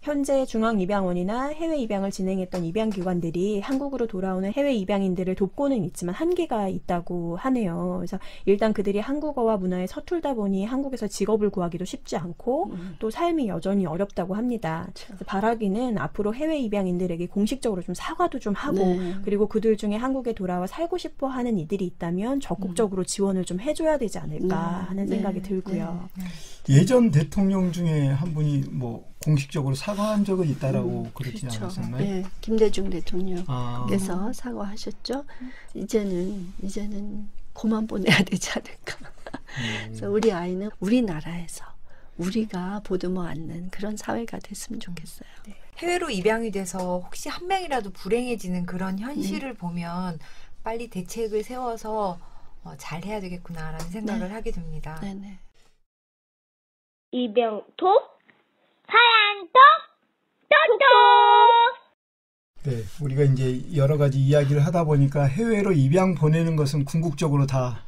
현재 중앙입양원이나 해외 입양을 진행했던 입양기관들이 한국으로 돌아오는 해외 입양인들을 돕고는 있지만 한계가 있다고 하네요. 그래서 일단 그들이 한국어와 문화에 서툴다 보니 한국에서 직업을 구하기도 쉽지 않고 또 삶이 여전히 어렵다고 합니다. 그래서 바라기는 앞으로 해외 입양인들에게 공식적으로 좀 사과도 좀 하고 그리고 그들 중에 한국에 돌아와 살고 싶어 하는 이들이 있다면 적극적으로 지원을 좀 해줘야 되지 않을까 하는 생각이 들고요. 예전 대통령 중에 한 분이 뭐 공식적으로 사과한 적은 있다라고 그러지 그렇죠. 않았었나요? 네, 김대중 대통령께서 사과하셨죠. 이제는 그만 보내야 되지 않을까. 그래서 우리 아이는 우리나라에서 우리가 보듬어 안는 그런 사회가 됐으면 좋겠어요. 해외로 입양이 돼서 혹시 한 명이라도 불행해지는 그런 현실을 보면 빨리 대책을 세워서 잘 해야 되겠구나라는 생각을 하게 됩니다. 네네. 이병톡 사랑톡 톡톡. 네, 우리가 이제 여러 가지 이야기를 하다 보니까 해외로 입양 보내는 것은 궁극적으로 다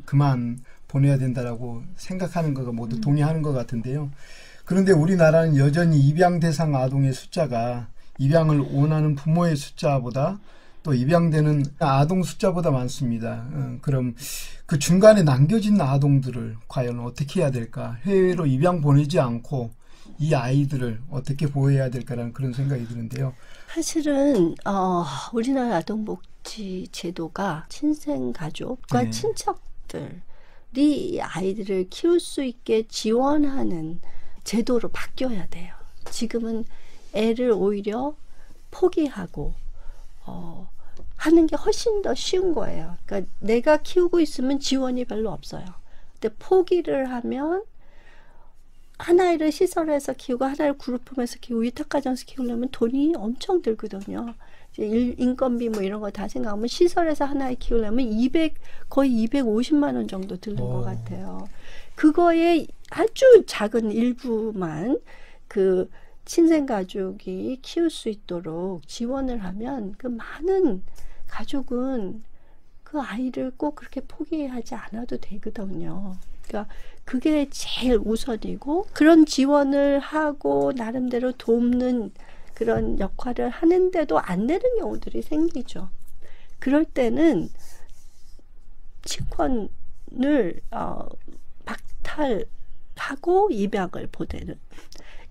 그만 보내야 된다라고 생각하는 거가 모두 동의하는 것 같은데요. 그런데 우리나라는 여전히 입양 대상 아동의 숫자가 입양을 원하는 부모의 숫자보다 또 입양되는 아동 숫자보다 많습니다. 그럼 그 중간에 남겨진 아동들을 과연 어떻게 해야 될까? 해외로 입양 보내지 않고 이 아이들을 어떻게 보호해야 될까라는 그런 생각이 드는데요. 사실은 우리나라 아동복지 제도가 친생가족과 친척들이 아이들을 키울 수 있게 지원하는 제도로 바뀌어야 돼요. 지금은 애를 오히려 포기하고 하는 게 훨씬 더 쉬운 거예요. 그러니까 내가 키우고 있으면 지원이 별로 없어요. 근데 포기를 하면 하나를 시설에서 키우고 하나를 그룹홈에서 키우고 위탁가정에서 키우려면 돈이 엄청 들거든요. 이제 인건비 뭐 이런 거 다 생각하면 시설에서 하나를 키우려면 거의 250만 원 정도 드는 것 같아요. 그거에 아주 작은 일부만 그 친생가족이 키울 수 있도록 지원을 하면 그 많은 가족은 그 아이를 꼭 그렇게 포기하지 않아도 되거든요. 그러니까 그게 제일 우선이고 그런 지원을 하고 나름대로 돕는 그런 역할을 하는데도 안 되는 경우들이 생기죠. 그럴 때는 친권을 박탈하고 입양을 보내는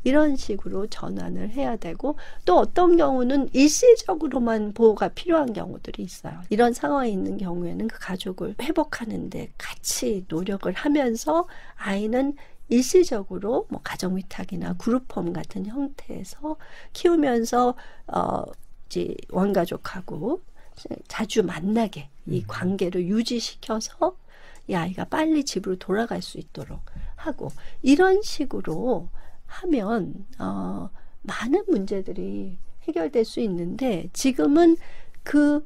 이런 식으로 전환을 해야 되고 또 어떤 경우는 일시적으로만 보호가 필요한 경우들이 있어요. 이런 상황에 있는 경우에는 그 가족을 회복하는데 같이 노력을 하면서 아이는 일시적으로 뭐 가정위탁이나 그룹홈 같은 형태에서 키우면서 이제 원가족하고 자주 만나게 이 관계를 유지시켜서 이 아이가 빨리 집으로 돌아갈 수 있도록 하고 이런 식으로 하면 많은 문제들이 해결될 수 있는데 지금은 그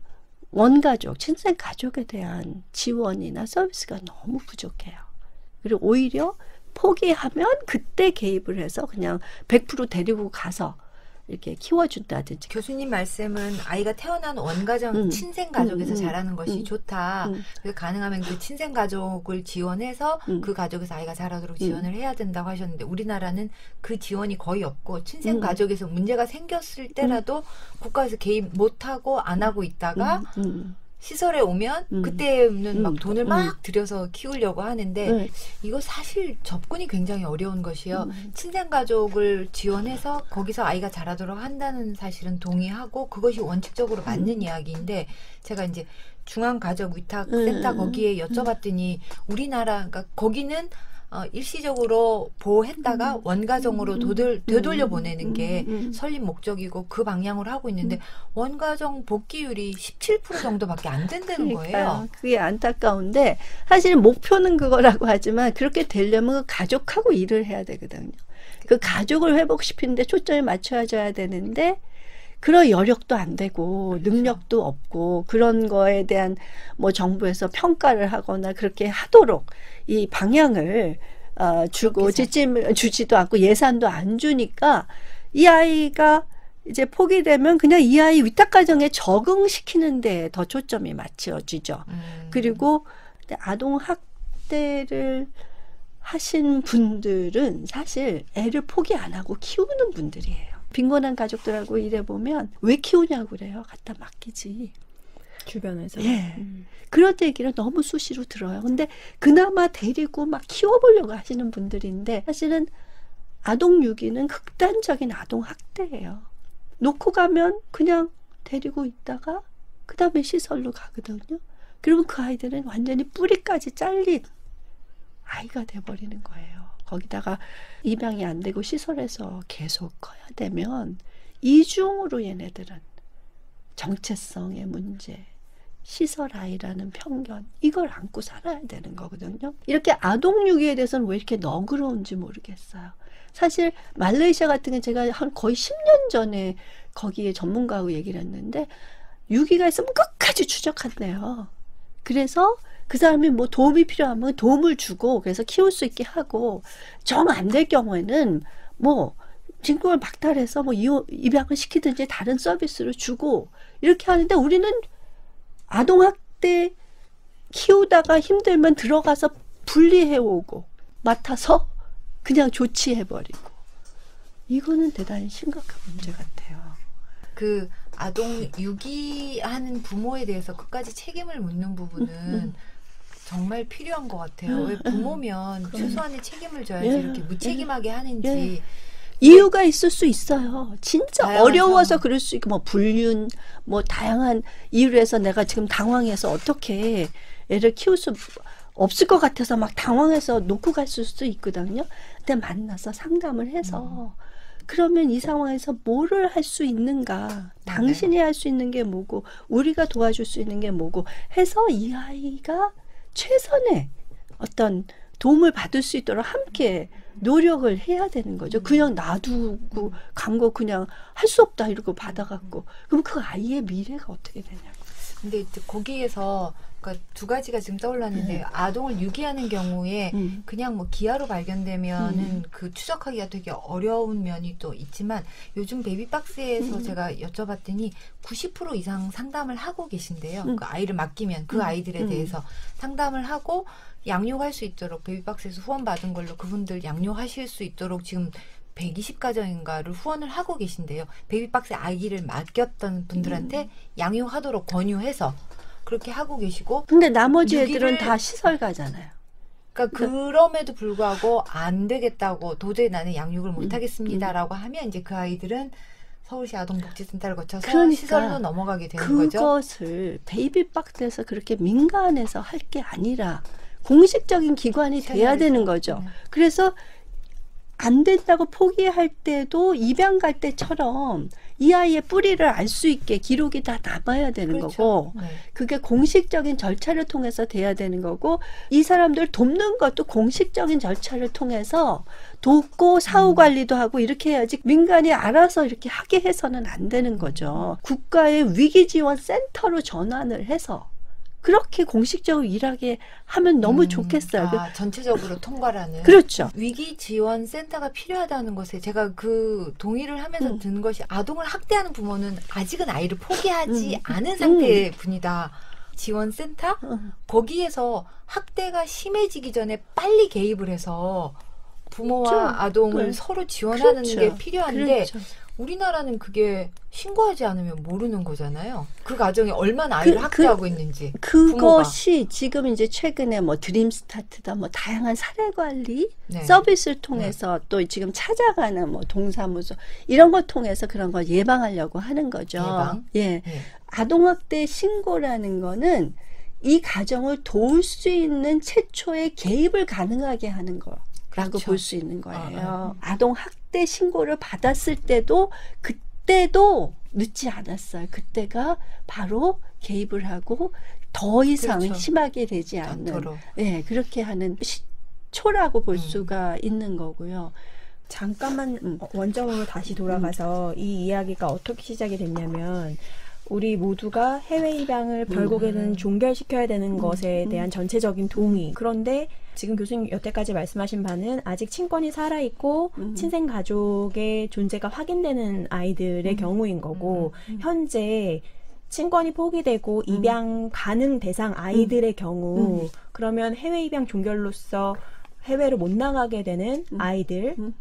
원가족, 친생가족에 대한 지원이나 서비스가 너무 부족해요. 그리고 오히려 포기하면 그때 개입을 해서 그냥 100% 데리고 가서 이렇게 키워준다든지. 교수님 말씀은 아이가 태어난 원가정, 친생가족에서 자라는 것이 좋다. 그래서 가능하면 그 친생가족을 지원해서 그 가족에서 아이가 자라도록 지원을 해야 된다고 하셨는데 우리나라는 그 지원이 거의 없고 친생가족에서 문제가 생겼을 때라도 국가에서 개입 못하고 안 하고 있다가 시설에 오면 그때는 막 돈을 막 들여서 키우려고 하는데 이거 사실 접근이 굉장히 어려운 것이요. 친생가족을 지원해서 거기서 아이가 자라도록 한다는 사실은 동의하고 그것이 원칙적으로 맞는 이야기인데 제가 이제 중앙가족위탁센터 거기에 여쭤봤더니 우리나라 그러니까 거기는 일시적으로 보호했다가 원가정으로 되돌려 보내는 게 설립 목적이고 그 방향으로 하고 있는데 원가정 복귀율이 17% 정도밖에 안 된다는 거예요. 그게 안타까운데 사실 목표는 그거라고 하지만 그렇게 되려면 그 가족하고 일을 해야 되거든요. 그 가족을 회복시키는데 초점을 맞춰줘야 되는데 그런 여력도 안 되고 능력도 없고 그런 거에 대한 뭐 정부에서 평가를 하거나 그렇게 하도록 이 방향을 주고 지침을 주지도 않고 예산도 안 주니까 이 아이가 이제 포기되면 그냥 이 아이 위탁가정에 적응시키는 데 더 초점이 맞춰지죠. 그리고 아동 학대를 하신 분들은 사실 애를 포기 안 하고 키우는 분들이에요. 빈곤한 가족들하고 일해보면 왜 키우냐고 그래요. 갖다 맡기지. 주변에서. 예. 그런 얘기를 너무 수시로 들어요. 근데 그나마 데리고 막 키워보려고 하시는 분들인데 사실은 아동유기는 극단적인 아동학대예요. 놓고 가면 그냥 데리고 있다가 그 다음에 시설로 가거든요. 그러면 그 아이들은 완전히 뿌리까지 잘린 아이가 돼버리는 거예요. 거기다가 입양이 안 되고 시설에서 계속 커야 되면 이중으로 얘네들은 정체성의 문제, 시설 아이라는 편견 이걸 안고 살아야 되는 거거든요. 이렇게 아동유기에 대해서는 왜 이렇게 너그러운지 모르겠어요. 사실 말레이시아 같은 게 제가 한 거의 10년 전에 거기에 전문가하고 얘기를 했는데 유기가 있으면 끝까지 추적한대요. 그래서 그 사람이 뭐 도움이 필요하면 도움을 주고 그래서 키울 수 있게 하고 정 안 될 경우에는 뭐 진공을 박탈해서 뭐 입양을 시키든지 다른 서비스를 주고 이렇게 하는데 우리는 아동학대 키우다가 힘들면 들어가서 분리해오고 맡아서 그냥 조치해버리고 이거는 대단히 심각한 문제 같아요. 그 아동 유기하는 부모에 대해서 끝까지 책임을 묻는 부분은 정말 필요한 것 같아요. 왜 부모면 최소한의 책임을 져야지 이렇게 무책임하게 하는지. 이유가 있을 수 있어요. 진짜 어려워서 상황. 그럴 수 있고 뭐 불륜 뭐 다양한 이유로 해서 내가 지금 당황해서 어떻게 애를 키울 수 없을 것 같아서 막 당황해서 놓고 갈 수도 있거든요. 근데 만나서 상담을 해서 그러면 이 상황에서 뭐를 할 수 있는가, 당신이 할 수 있는 게 뭐고 우리가 도와줄 수 있는 게 뭐고 해서 이 아이가 최선의 어떤 도움을 받을 수 있도록 함께 노력을 해야 되는 거죠. 그냥 놔두고 간 거 그냥 할 수 없다 이러고 받아갖고 그럼 그 아이의 미래가 어떻게 되냐고. 근데 이제 거기에서 그러니까 두 가지가 지금 떠올랐는데 아동을 유기하는 경우에 그냥 뭐 기아로 발견되면은 그 추적하기가 되게 어려운 면이 또 있지만 요즘 베이비박스에서 제가 여쭤봤더니 90% 이상 상담을 하고 계신데요. 그 아이를 맡기면 그 아이들에 대해서 상담을 하고 양육할 수 있도록 베이비박스에서 후원받은 걸로 그분들 양육하실 수 있도록 지금 120가정인가를 후원을 하고 계신데요. 베이비박스에 아기를 맡겼던 분들한테 양육하도록 권유해서 그렇게 하고 계시고. 근데 나머지 애들은 다 시설 가잖아요. 그러니까 그럼에도 불구하고 안 되겠다고 도저히 나는 양육을 못 하겠습니다라고 하면 이제 그 아이들은 서울시 아동복지센터를 거쳐서 그러니까 시설로 넘어가게 되는 거죠. 그것을 베이비박스에서 그렇게 민간에서 할 게 아니라 공식적인 기관이 돼야 되는 거죠. 네. 그래서 안 된다고 포기할 때도 입양 갈 때처럼 이 아이의 뿌리를 알 수 있게 기록이 다 남아야 되는 그렇죠. 거고 네. 그게 공식적인 절차를 통해서 돼야 되는 거고 이 사람들 돕는 것도 공식적인 절차를 통해서 돕고 사후 관리도 하고 이렇게 해야지 민간이 알아서 이렇게 하게 해서는 안 되는 거죠. 국가의 위기지원센터로 전환을 해서 그렇게 공식적으로 일하게 하면 너무 좋겠어요. 전체적으로 통과라는. 그렇죠. 위기지원센터가 필요하다는 것에 제가 그 동의를 하면서 든 것이 아동을 학대하는 부모는 아직은 아이를 포기하지 않은 상태의 분이다. 지원센터? 거기에서 학대가 심해지기 전에 빨리 개입을 해서 부모와 그렇죠. 아동을 네. 서로 지원하는 그렇죠. 게 필요한데 그렇죠. 우리나라는 그게 신고하지 않으면 모르는 거잖아요. 그 가정이 얼마나 아이를 학대하고 있는지. 그것이 지금 이제 최근에 뭐 드림스타트다 뭐 다양한 사례 관리 네. 서비스를 통해서 또 지금 찾아가는 뭐 동사무소 이런 걸 통해서 그런 걸 예방하려고 하는 거죠. 예방? 예. 네. 아동학대 신고라는 거는 이 가정을 도울 수 있는 최초의 개입을 가능하게 하는 거. 라고 그렇죠. 볼 수 있는 거예요. 아동 학대 신고를 받았을 때도 그때도 늦지 않았어요. 그때가 바로 개입을 하고 더 이상 그렇죠. 심하게 되지 않는 않도록. 예, 그렇게 하는 시초라고 볼 수가 있는 거고요. 잠깐만 원점으로 다시 돌아가서 이 이야기가 어떻게 시작이 됐냐면 우리 모두가 해외 입양을 결국에는 종결시켜야 되는 것에 대한 전체적인 동의. 그런데 지금 교수님 여태까지 말씀하신 바는 아직 친권이 살아있고 친생 가족의 존재가 확인되는 아이들의 경우인 거고 현재 친권이 포기되고 입양 가능 대상 아이들의 경우 그러면 해외 입양 종결로서 해외로 못 나가게 되는 아이들은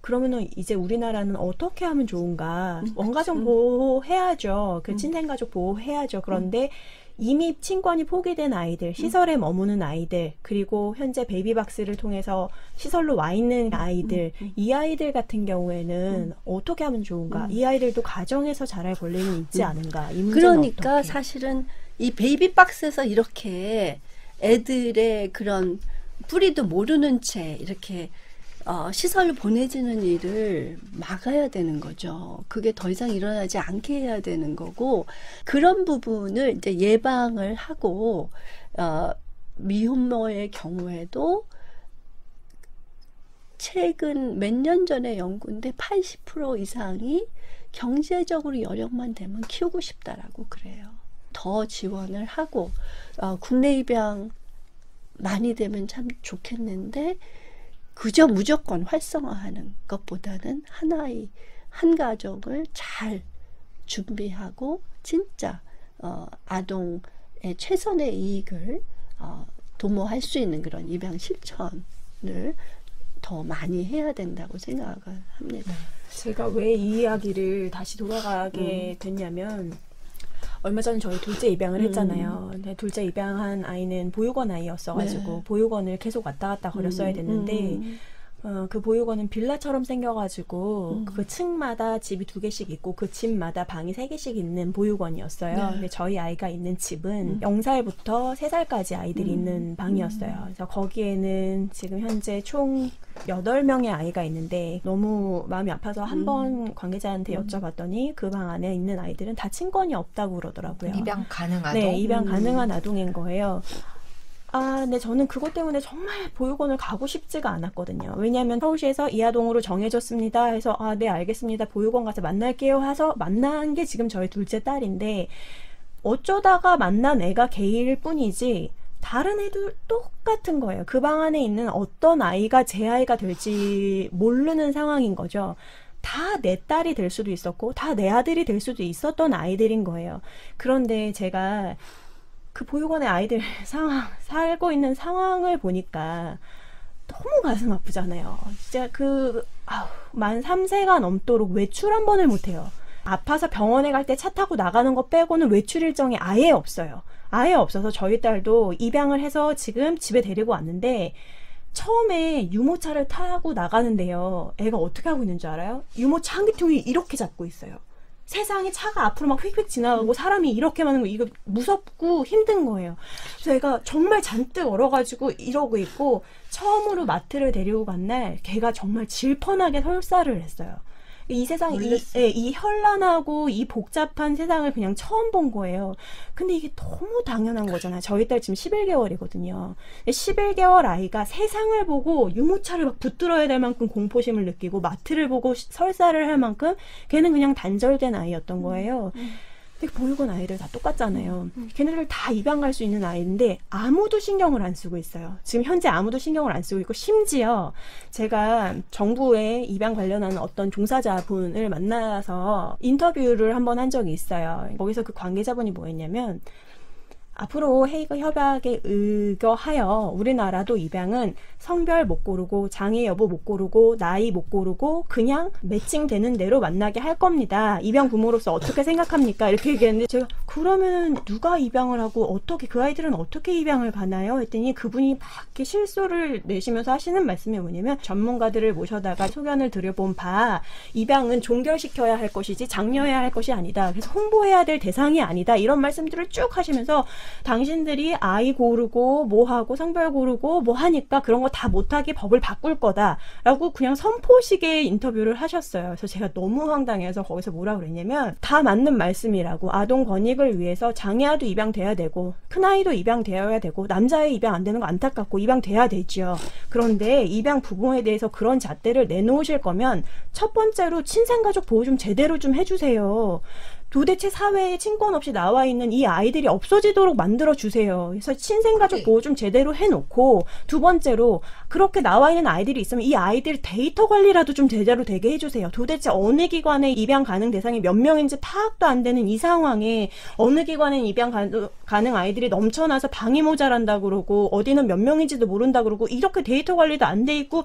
그러면은 이제 우리나라는 어떻게 하면 좋은가? 원가정 보호해야죠. 그 친생가족 보호해야죠. 그런데 이미 친권이 포기된 아이들, 시설에 머무는 아이들, 그리고 현재 베이비박스를 통해서 시설로 와 있는 아이들, 이 아이들 같은 경우에는 어떻게 하면 좋은가? 이 아이들도 가정에서 자랄 권리는 있지 않은가? 이 문제는 그러니까 어떻게? 사실은 이 베이비박스에서 이렇게 애들의 그런 뿌리도 모르는 채 이렇게 시설로 보내지는 일을 막아야 되는 거죠. 그게 더 이상 일어나지 않게 해야 되는 거고 그런 부분을 이제 예방을 하고 미혼모의 경우에도 최근 몇 년 전의 연구인데 80% 이상이 경제적으로 여력만 되면 키우고 싶다라고 그래요. 더 지원을 하고 국내 입양 많이 되면 참 좋겠는데 그저 무조건 활성화하는 것보다는 하나의 한 가정을 잘 준비하고 진짜 아동의 최선의 이익을 도모할 수 있는 그런 입양 실천을 더 많이 해야 된다고 생각을 합니다. 제가 왜 이 이야기를 다시 돌아가게 됐냐면 얼마 전에 저희 둘째 입양을 했잖아요. 근데 둘째 입양한 아이는 보육원 아이였어가지고 네. 보육원을 계속 왔다 갔다 거렸어야 됐는데 그 보육원은 빌라처럼 생겨가지고 그 층마다 집이 2개씩 있고 그 집마다 방이 3개씩 있는 보육원이었어요. 네. 근데 저희 아이가 있는 집은 0살부터 3살까지 아이들이 있는 방이었어요. 그래서 거기에는 지금 현재 총 8명의 아이가 있는데 너무 마음이 아파서 한 번 관계자한테 여쭤봤더니 그 방 안에 있는 아이들은 다 친권이 없다고 그러더라고요. 입양 가능 아동. 네, 입양 가능한 아동인 거예요. 네, 저는 그것 때문에 정말 보육원을 가고 싶지가 않았거든요. 왜냐하면 서울시에서 이 아동으로 정해졌습니다 해서 네, 알겠습니다. 보육원 가서 만날게요 해서 만난 게 지금 저희 둘째 딸인데, 어쩌다가 만난 애가 게이일 뿐이지 다른 애들 똑같은 거예요. 그 방 안에 있는 어떤 아이가 제 아이가 될지 모르는 상황인 거죠. 다 내 딸이 될 수도 있었고 다 내 아들이 될 수도 있었던 아이들인 거예요. 그런데 제가 그 보육원의 아이들 살고 있는 상황을 보니까 너무 가슴 아프잖아요. 진짜 만 3세가 넘도록 외출 한 번을 못해요. 아파서 병원에 갈 때 차 타고 나가는 거 빼고는 외출 일정이 아예 없어요. 아예 없어서 저희 딸도 입양을 해서 지금 집에 데리고 왔는데, 처음에 유모차를 타고 나가는데요. 애가 어떻게 하고 있는 줄 알아요? 유모차 한기통이 이렇게 잡고 있어요. 세상에 차가 앞으로 막 휙휙 지나가고 사람이 이렇게 많은 거, 이거 무섭고 힘든 거예요. 그래서 애가 정말 잔뜩 얼어가지고 이러고 있고, 처음으로 마트를 데리고 간 날 걔가 정말 질펀하게 설사를 했어요. 이 세상, 이 현란하고 이 복잡한 세상을 그냥 처음 본 거예요. 근데 이게 너무 당연한 거잖아요. 저희 딸 지금 11개월이거든요. 11개월 아이가 세상을 보고 유모차를 막 붙들어야 될 만큼 공포심을 느끼고, 마트를 보고 설사를 할 만큼 걔는 그냥 단절된 아이였던 거예요. 근데 보육원 아이들 다 똑같잖아요. 걔네들 다 입양 갈 수 있는 아이인데 아무도 신경을 안 쓰고 있어요. 지금 현재 아무도 신경을 안 쓰고 있고, 심지어 제가 정부에 입양 관련한 어떤 종사자분을 만나서 인터뷰를 한번 한 적이 있어요. 거기서 그 관계자분이 뭐였냐면, 앞으로 헤이그 협약에 의거하여 우리나라도 입양은 성별 못 고르고 장애 여부 못 고르고 나이 못 고르고 그냥 매칭되는 대로 만나게 할 겁니다. 입양 부모로서 어떻게 생각합니까? 이렇게 얘기했는데, 제가 그러면 누가 입양을 하고 어떻게, 그 아이들은 어떻게 입양을 가나요? 했더니 그분이 막 이렇게 실소를 내시면서 하시는 말씀이 뭐냐면, 전문가들을 모셔다가 소견을 들여본 바 입양은 종결시켜야 할 것이지 장려해야 할 것이 아니다. 그래서 홍보해야 될 대상이 아니다. 이런 말씀들을 쭉 하시면서, 당신들이 아이 고르고 뭐 하고 성별 고르고 뭐 하니까 그런 거 다 못하게 법을 바꿀 거다라고 그냥 선포식의 인터뷰를 하셨어요. 그래서 제가 너무 황당해서 거기서 뭐라 그랬냐면, 다 맞는 말씀이라고. 아동 권익을 위해서 장애아도 입양돼야 되고 큰아이도 입양되어야 되고, 남자애 입양 안 되는 거 안타깝고 입양돼야 되죠. 그런데 입양 부모에 대해서 그런 잣대를 내놓으실 거면 첫 번째로 친생가족 보호 좀 제대로 좀 해주세요. 도대체 사회에 친권 없이 나와 있는 이 아이들이 없어지도록 만들어주세요. 그래서 친생가족 보호 좀 제대로 해놓고, 두 번째로 그렇게 나와 있는 아이들이 있으면 이 아이들 데이터 관리라도 좀 제대로 되게 해주세요. 도대체 어느 기관에 입양 가능 대상이 몇 명인지 파악도 안 되는 이 상황에, 어느 기관엔 입양 가능 아이들이 넘쳐나서 방이 모자란다고 그러고 어디는 몇 명인지도 모른다고 그러고, 이렇게 데이터 관리도 안 돼 있고,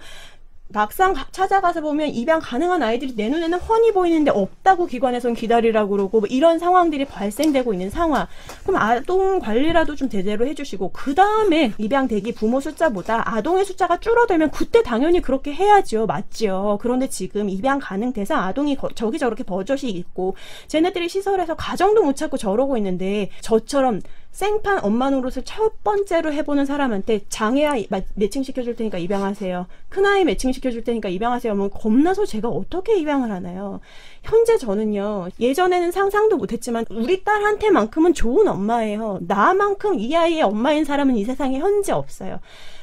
막상 찾아가서 보면 입양 가능한 아이들이 내 눈에는 훤히 보이는데 없다고 기관에선 기다리라고 그러고, 뭐 이런 상황들이 발생되고 있는 상황. 그럼 아동 관리라도 좀 제대로 해주시고, 그 다음에 입양 대기 부모 숫자보다 아동의 숫자가 줄어들면 그때 당연히 그렇게 해야죠. 맞죠. 그런데 지금 입양 가능 대상 아동이 저기 저렇게 버젓이 있고, 쟤네들이 시설에서 가정도 못 찾고 저러고 있는데, 저처럼 생판 엄마 노릇을 첫 번째로 해보는 사람한테 장애아 매칭시켜줄 테니까 입양하세요, 큰아이 매칭시켜줄 테니까 입양하세요 하면 겁나서 제가 어떻게 입양을 하나요? 현재 저는요, 예전에는 상상도 못했지만 우리 딸한테만큼은 좋은 엄마예요. 나만큼 이 아이의 엄마인 사람은 이 세상에 현재 없어요.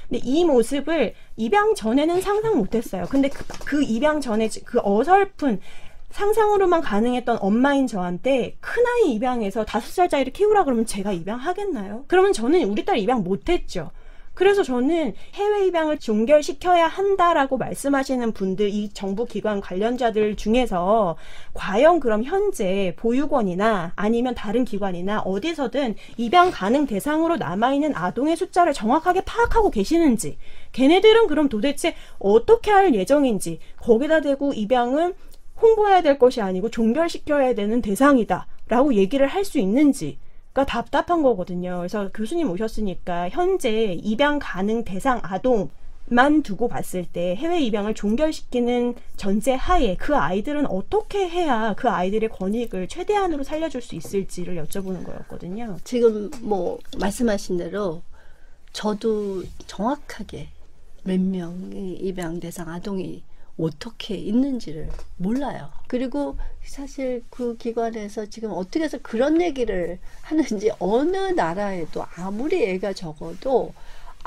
근데 이 모습을 입양 전에는 상상 못했어요. 근데 그 입양 전에 그 어설픈 상상으로만 가능했던 엄마인 저한테 큰아이 입양해서 5살짜리를 키우라 그러면 제가 입양하겠나요? 그러면 저는 우리 딸 입양 못했죠. 그래서 저는 해외 입양을 종결시켜야 한다라고 말씀하시는 분들, 이 정부 기관 관련자들 중에서 과연 그럼 현재 보육원이나 아니면 다른 기관이나 어디서든 입양 가능 대상으로 남아있는 아동의 숫자를 정확하게 파악하고 계시는지, 걔네들은 그럼 도대체 어떻게 할 예정인지, 거기다 대고 입양은 홍보해야 될 것이 아니고 종결시켜야 되는 대상이다 라고 얘기를 할 수 있는지가 답답한 거거든요. 그래서 교수님 오셨으니까 현재 입양 가능 대상 아동만 두고 봤을 때 해외 입양을 종결시키는 전제 하에 그 아이들은 어떻게 해야 그 아이들의 권익을 최대한으로 살려줄 수 있을지를 여쭤보는 거였거든요. 지금 뭐 말씀하신 대로 저도 정확하게 몇 명의 입양 대상 아동이 어떻게 있는지를 몰라요. 그리고 사실 그 기관에서 지금 어떻게 해서 그런 얘기를 하는지, 어느 나라에도 아무리 애가 적어도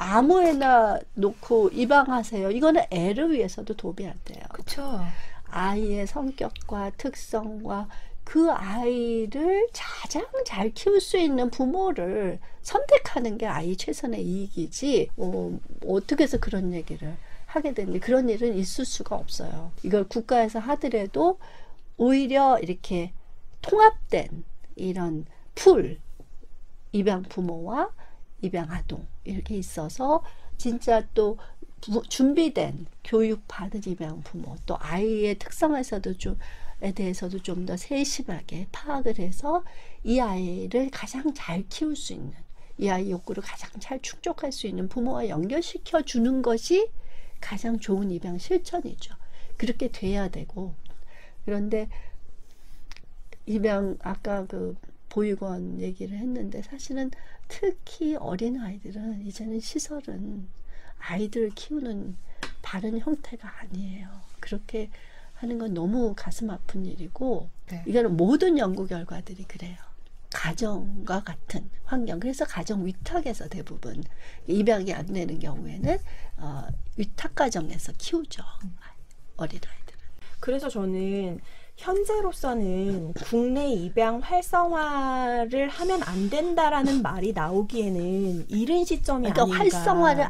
아무 애나 놓고 입양하세요. 이거는 애를 위해서도 도움이 안 돼요. 그렇죠. 아이의 성격과 특성과 그 아이를 가장 잘 키울 수 있는 부모를 선택하는 게 아이 최선의 이익이지, 어떻게 해서 그런 얘기를 하게 되는데, 그런 일은 있을 수가 없어요. 이걸 국가에서 하더라도 오히려 이렇게 통합된 이런 풀, 입양 부모와 입양 아동 이렇게 있어서 진짜 또 준비된 교육받은 입양 부모, 또 아이의 특성에서도 에 대해서도 좀 더 세심하게 파악을 해서 이 아이를 가장 잘 키울 수 있는, 이 아이 욕구를 가장 잘 충족할 수 있는 부모와 연결시켜 주는 것이 가장 좋은 입양 실천이죠. 그렇게 돼야 되고, 그런데 입양 아까 그 보육원 얘기를 했는데, 사실은 특히 어린 아이들은 이제는 시설은 아이들을 키우는 바른 형태가 아니에요. 그렇게 하는 건 너무 가슴 아픈 일이고, 네. 이거는 모든 연구 결과들이 그래요. 가정과 같은 환경, 그래서 가정 위탁에서 대부분 입양이 안 되는 경우에는 위탁 가정에서 키우죠, 어린아이들은. 그래서 저는 현재로서는 국내 입양 활성화를 하면 안 된다라는 말이 나오기에는 이른 시점이 그러니까 아닌가. 활성화를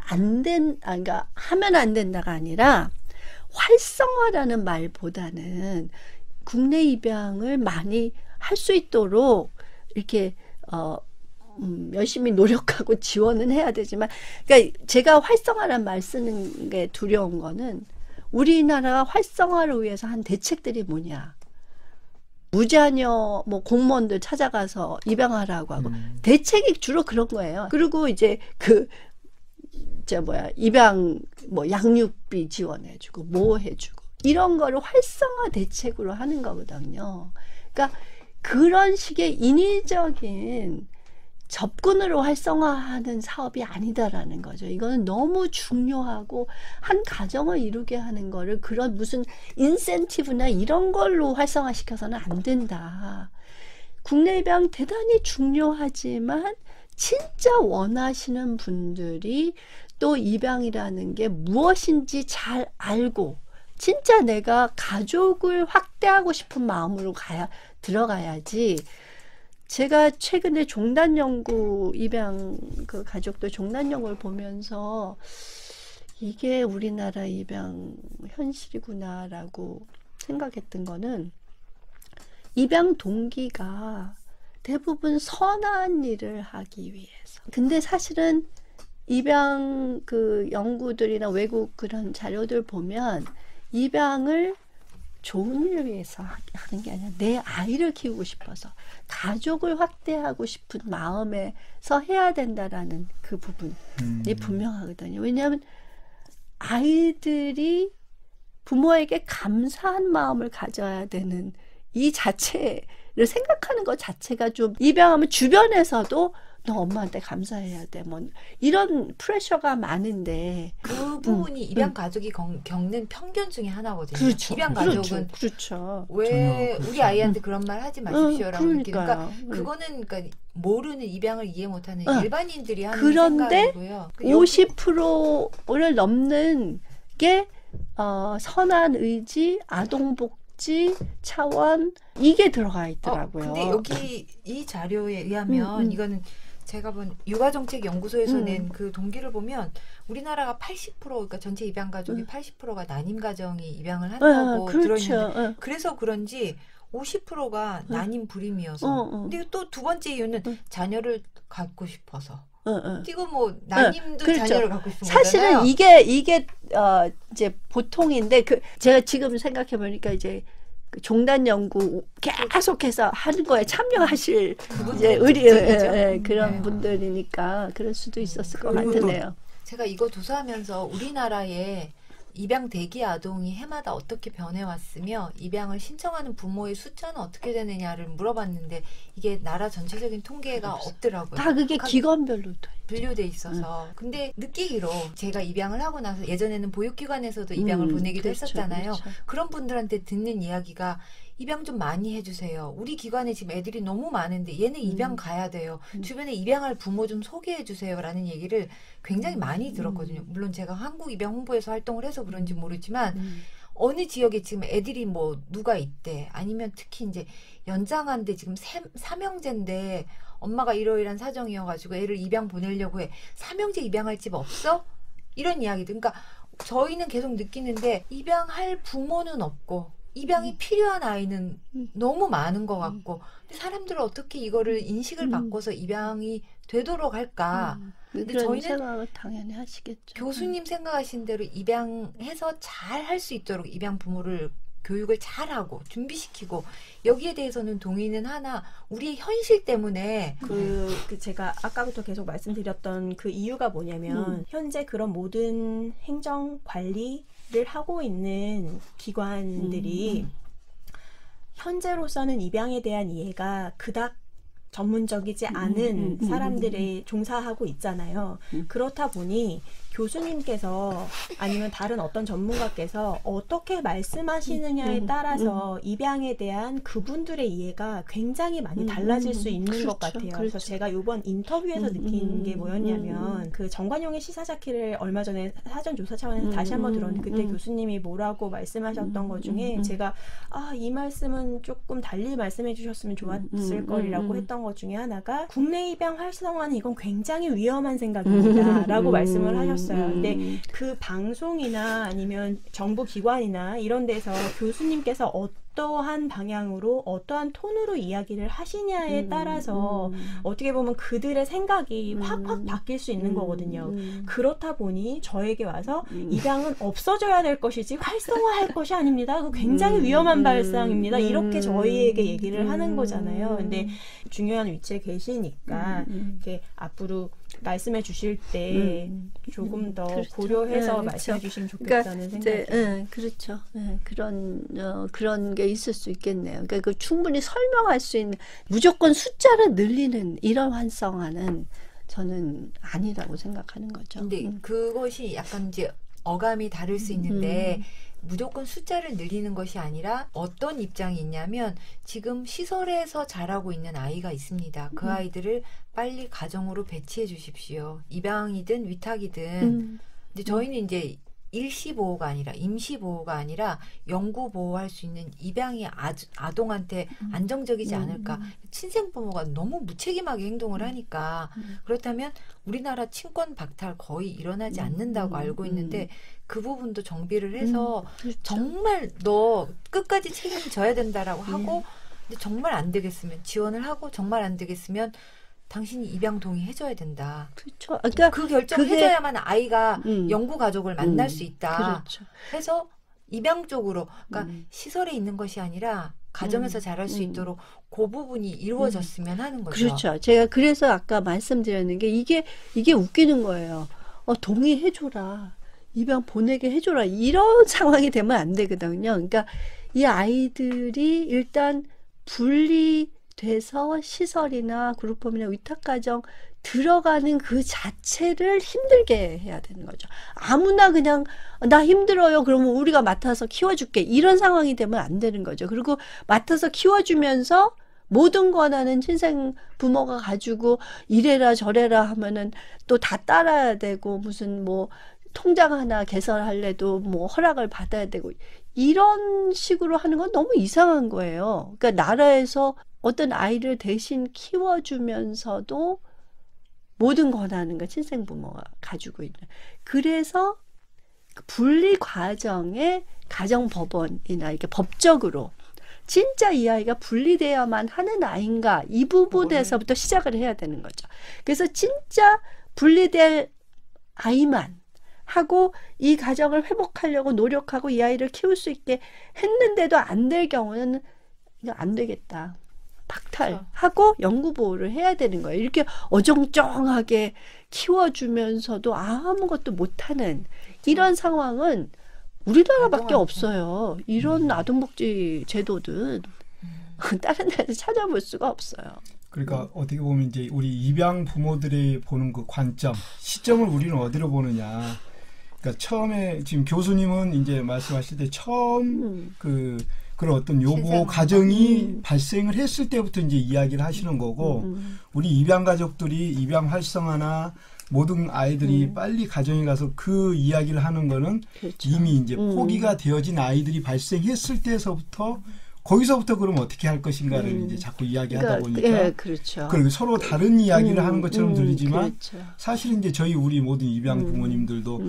그러니까 하면 안 된다가 아니라, 활성화라는 말보다는 국내 입양을 많이 할 수 있도록 이렇게 열심히 노력하고 지원은 해야 되지만, 그러니까 제가 활성화란 말 쓰는 게 두려운 거는, 우리나라가 활성화를 위해서 한 대책들이 뭐냐, 무자녀 공무원들 찾아가서 입양하라고 하고, 대책이 주로 그런 거예요. 그리고 이제 입양 양육비 지원해주고 뭐 해주고 이런 거를 활성화 대책으로 하는 거거든요. 그러니까 그런 식의 인위적인 접근으로 활성화하는 사업이 아니다라는 거죠. 이거는 너무 중요하고, 한 가정을 이루게 하는 거를 그런 무슨 인센티브나 이런 걸로 활성화시켜서는 안 된다. 국내 입양 대단히 중요하지만, 진짜 원하시는 분들이 또 입양이라는 게 무엇인지 잘 알고, 진짜 내가 가족을 확대하고 싶은 마음으로 들어가야지. 제가 최근에 종단 연구, 입양 그 가족들 종단 연구를 보면서 이게 우리나라 입양 현실이구나라고 생각했던 거는, 입양 동기가 대부분 선한 일을 하기 위해서. 근데 사실은 입양 그 연구들이나 외국 그런 자료들 보면, 입양을 좋은 일을 위해서 하는 게 아니라 내 아이를 키우고 싶어서, 가족을 확대하고 싶은 마음에서 해야 된다라는 그 부분이 분명하거든요. 왜냐하면 아이들이 부모에게 감사한 마음을 가져야 되는 이 자체를 생각하는 것 자체가 좀, 입양하면 주변에서도 너 엄마한테 감사해야 돼, 이런 프레셔가 많은데, 그 부분이 입양 가족이 겪는 편견 중에 하나거든요. 그렇죠. 입양 가족은 그렇죠. 왜 우리 아이한테 그런 말 하지 마십시오라고 그러니까요. 느끼니까, 그거는 그러니까 모르는, 입양을 이해 못하는 일반인들이 하는 그런데 생각이고요. 50%를 넘는 게 선한 의지, 아동복지 차원, 이게 들어가 있더라고요. 근데 여기 이 자료에 의하면 이거는 제가 본 육아정책연구소에서 낸 그 동기를 보면, 우리나라가 80%, 그러니까 전체 입양 가족이 80%가 난임 가정이 입양을 한다고 그렇죠. 들어있는데, 그래서 그런지 50%가 난임 불임이어서. 근데 또 두 번째 이유는 자녀를 갖고 싶어서. 이거 난임도 그렇죠. 자녀를 갖고 싶은 사실은 거잖아요. 이게 이제 보통인데, 제가 지금 생각해 보니까 이제 그 종단 연구 계속해서 하는 거에 참여하실 이제 그런 분들이니까 그럴 수도 있었을 것 같으네요. 제가 이거 조사하면서 우리나라의 입양 대기 아동이 해마다 어떻게 변해왔으며 입양을 신청하는 부모의 숫자는 어떻게 되느냐를 물어봤는데, 이게 나라 전체적인 통계가 없더라고요. 다 그게 기관별로 분류돼 있어서. 근데 느끼기로 제가 입양을 하고 나서, 예전에는 보육기관에서도 입양을 보내기도 그렇죠, 했었잖아요. 그렇죠. 그런 분들한테 듣는 이야기가, 입양 좀 많이 해주세요. 우리 기관에 지금 애들이 너무 많은데 얘네 입양 가야 돼요. 주변에 입양할 부모 좀 소개해주세요. 라는 얘기를 굉장히 많이 들었거든요. 물론 제가 한국 입양 홍보에서 활동을 해서 그런지 모르지만 어느 지역에 지금 애들이 뭐 누가 있대. 아니면 특히 이제 연장한데 지금 3형제인데 엄마가 이러이러한 사정이어가지고 애를 입양 보내려고 해. 3형제 입양할 집 없어? 이런 이야기들. 그러니까 저희는 계속 느끼는데 입양할 부모는 없고 입양이 필요한 아이는 너무 많은 것 같고 근데 사람들은 어떻게 이거를 인식을 바꿔서 입양이 되도록 할까? 근데 그런 저희는 생각을 당연히 하시겠죠. 교수님 생각하신 대로 입양해서 잘 할 수 있도록 입양 부모를 교육을 잘하고 준비시키고 여기에 대해서는 동의는 하나 우리의 현실 때문에 그 제가 아까부터 계속 말씀드렸던 그 이유가 뭐냐면 현재 그런 모든 행정 관리를 하고 있는 기관들이 현재로서는 입양에 대한 이해가 그닥 전문적이지 않은 사람들이 종사하고 있잖아요. 그렇다 보니 교수님께서 아니면 다른 어떤 전문가께서 어떻게 말씀하시느냐에 따라서 입양에 대한 그분들의 이해가 굉장히 많이 달라질 수 있는 그렇죠, 것 같아요. 그렇죠. 그래서 제가 이번 인터뷰에서 느낀 게 뭐였냐면 그 정관용의 시사자키를 얼마 전에 사전조사 차원에서 다시 한번 들었는데 그때 교수님이 뭐라고 말씀하셨던 것 중에 제가 이 말씀은 조금 달리 말씀해 주셨으면 좋았을 거리라고 했던 것 중에 하나가 국내 입양 활성화는 이건 굉장히 위험한 생각입니다 라고 말씀을 하셨어요. 근데 그 방송이나 아니면 정부 기관이나 이런 데서 교수님께서 어떠한 방향으로 어떠한 톤으로 이야기를 하시냐에 따라서 어떻게 보면 그들의 생각이 확확 바뀔 수 있는 거거든요. 그렇다 보니 저에게 와서 입양은 없어져야 될 것이지 활성화할 것이 아닙니다. 그거 굉장히 위험한 발상입니다. 이렇게 저희에게 얘기를 하는 거잖아요. 근데 중요한 위치에 계시니까 이렇게 앞으로 말씀해 주실 때 조금 더 그렇죠. 고려해서 그렇죠. 말씀해 주시면 좋겠다는 생각이 그렇죠. 그런 게 있을 수 있겠네요. 그러니까 그 충분히 설명할 수 있는 무조건 숫자를 늘리는 이런 활성화는 저는 아니라고 생각하는 거죠. 근데 그것이 약간 이제 어감이 다를 수 있는데 무조건 숫자를 늘리는 것이 아니라 어떤 입장이 있냐면 지금 시설에서 자라고 있는 아이가 있습니다. 그 아이들을 빨리 가정으로 배치해 주십시오. 입양이든 위탁이든. 근데 저희는 이제 일시보호가 아니라 임시보호가 아니라 영구보호할 수 있는 입양이 아동한테 안정적이지 않을까. 친생부모가 너무 무책임하게 행동을 하니까 그렇다면 우리나라 친권 박탈 거의 일어나지 않는다고 알고 있는데 그 부분도 정비를 해서 그렇죠. 정말 너 끝까지 책임져야 된다라고 하고 근데 정말 안 되겠으면 지원을 하고 정말 안 되겠으면 당신이 입양 동의해줘야 된다. 그렇죠. 그러니까 그 결정을 해줘야만 아이가 영구 가족을 만날 수 있다. 그렇죠. 해서 입양 쪽으로 그러니까 시설에 있는 것이 아니라 가정에서 자랄 수 있도록 그 부분이 이루어졌으면 하는 거죠. 그렇죠. 제가 그래서 아까 말씀드렸는 게 이게 웃기는 거예요. 동의해줘라. 입양 보내게 해줘라. 이런 상황이 되면 안 되거든요. 그러니까 이 아이들이 일단 분리돼서 시설이나 그룹홈이나 위탁가정 들어가는 그 자체를 힘들게 해야 되는 거죠. 아무나 그냥 나 힘들어요. 그러면 우리가 맡아서 키워줄게. 이런 상황이 되면 안 되는 거죠. 그리고 맡아서 키워주면서 모든 권한은 친생 부모가 가지고 이래라 저래라 하면은 또 다 따라야 되고 무슨 뭐 통장 하나 개설할래도 뭐 허락을 받아야 되고 이런 식으로 하는 건 너무 이상한 거예요. 그러니까 나라에서 어떤 아이를 대신 키워주면서도 모든 권한은 친생 부모가 가지고 있는. 그래서 분리 과정에 가정법원이나 이렇게 법적으로 진짜 이 아이가 분리되어야만 하는 아이인가 이 부분에서부터 시작을 해야 되는 거죠. 그래서 진짜 분리될 아이만 하고 이 가정을 회복하려고 노력하고 이 아이를 키울 수 있게 했는데도 안 될 경우는 이거 안 되겠다. 박탈하고 영구보호를 해야 되는 거예요. 이렇게 어정쩡하게 키워주면서도 아무것도 못하는 이런 상황은 우리나라밖에 없어요. 이런 아동복지 제도는 다른 데서 찾아볼 수가 없어요. 그러니까 어떻게 보면 이제 우리 입양 부모들이 보는 그 관점, 시점을 우리는 어디로 보느냐. 그러니까 처음에 지금 교수님은 이제 말씀하실 때 처음 그 그런 어떤 요구 신생. 가정이 발생을 했을 때부터 이제 이야기를 하시는 거고 우리 입양 가족들이 입양 활성화나 모든 아이들이 빨리 가정에 가서 그 이야기를 하는 거는 그렇죠. 이미 이제 포기가 되어진 아이들이 발생했을 때서부터 거기서부터 그럼 어떻게 할 것인가를 이제 자꾸 이야기하다 보니까 예, 그렇죠. 그리고 서로 다른 이야기를 하는 것처럼 들리지만 그렇죠. 사실은 이제 저희 우리 모든 입양 부모님들도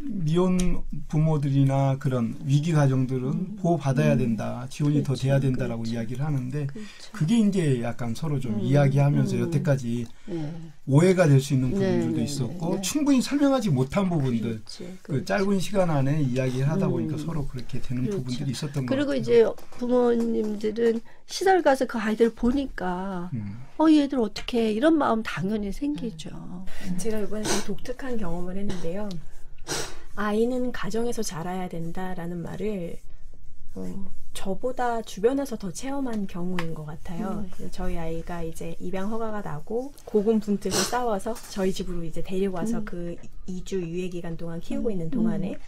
미혼 부모들이나 그런 위기 가정들은 보호 받아야 된다, 지원이 더 돼야 된다라고 이야기를 하는데 그게 이제 약간 서로 좀 이야기하면서 여태까지 오해가 될 수 있는 부분들도 있었고 충분히 설명하지 못한 부분들 그 짧은 시간 안에 이야기를 하다 보니까 서로 그렇게 되는 부분들이 있었던 것 그리고 같아요. 이제 부모님들은 시설 가서 그 아이들 보니까 얘들 어떻게 이런 마음 당연히 생기죠. 제가 이번에 되게 독특한 경험을 했는데요. 아이는 가정에서 자라야 된다라는 말을 저보다 주변에서 더 체험한 경우인 것 같아요. 그래서 저희 아이가 이제 입양 허가가 나고 고군분투해서 싸워서 저희 집으로 이제 데리고 와서 그 2주 유예 기간 동안 키우고 있는 동안에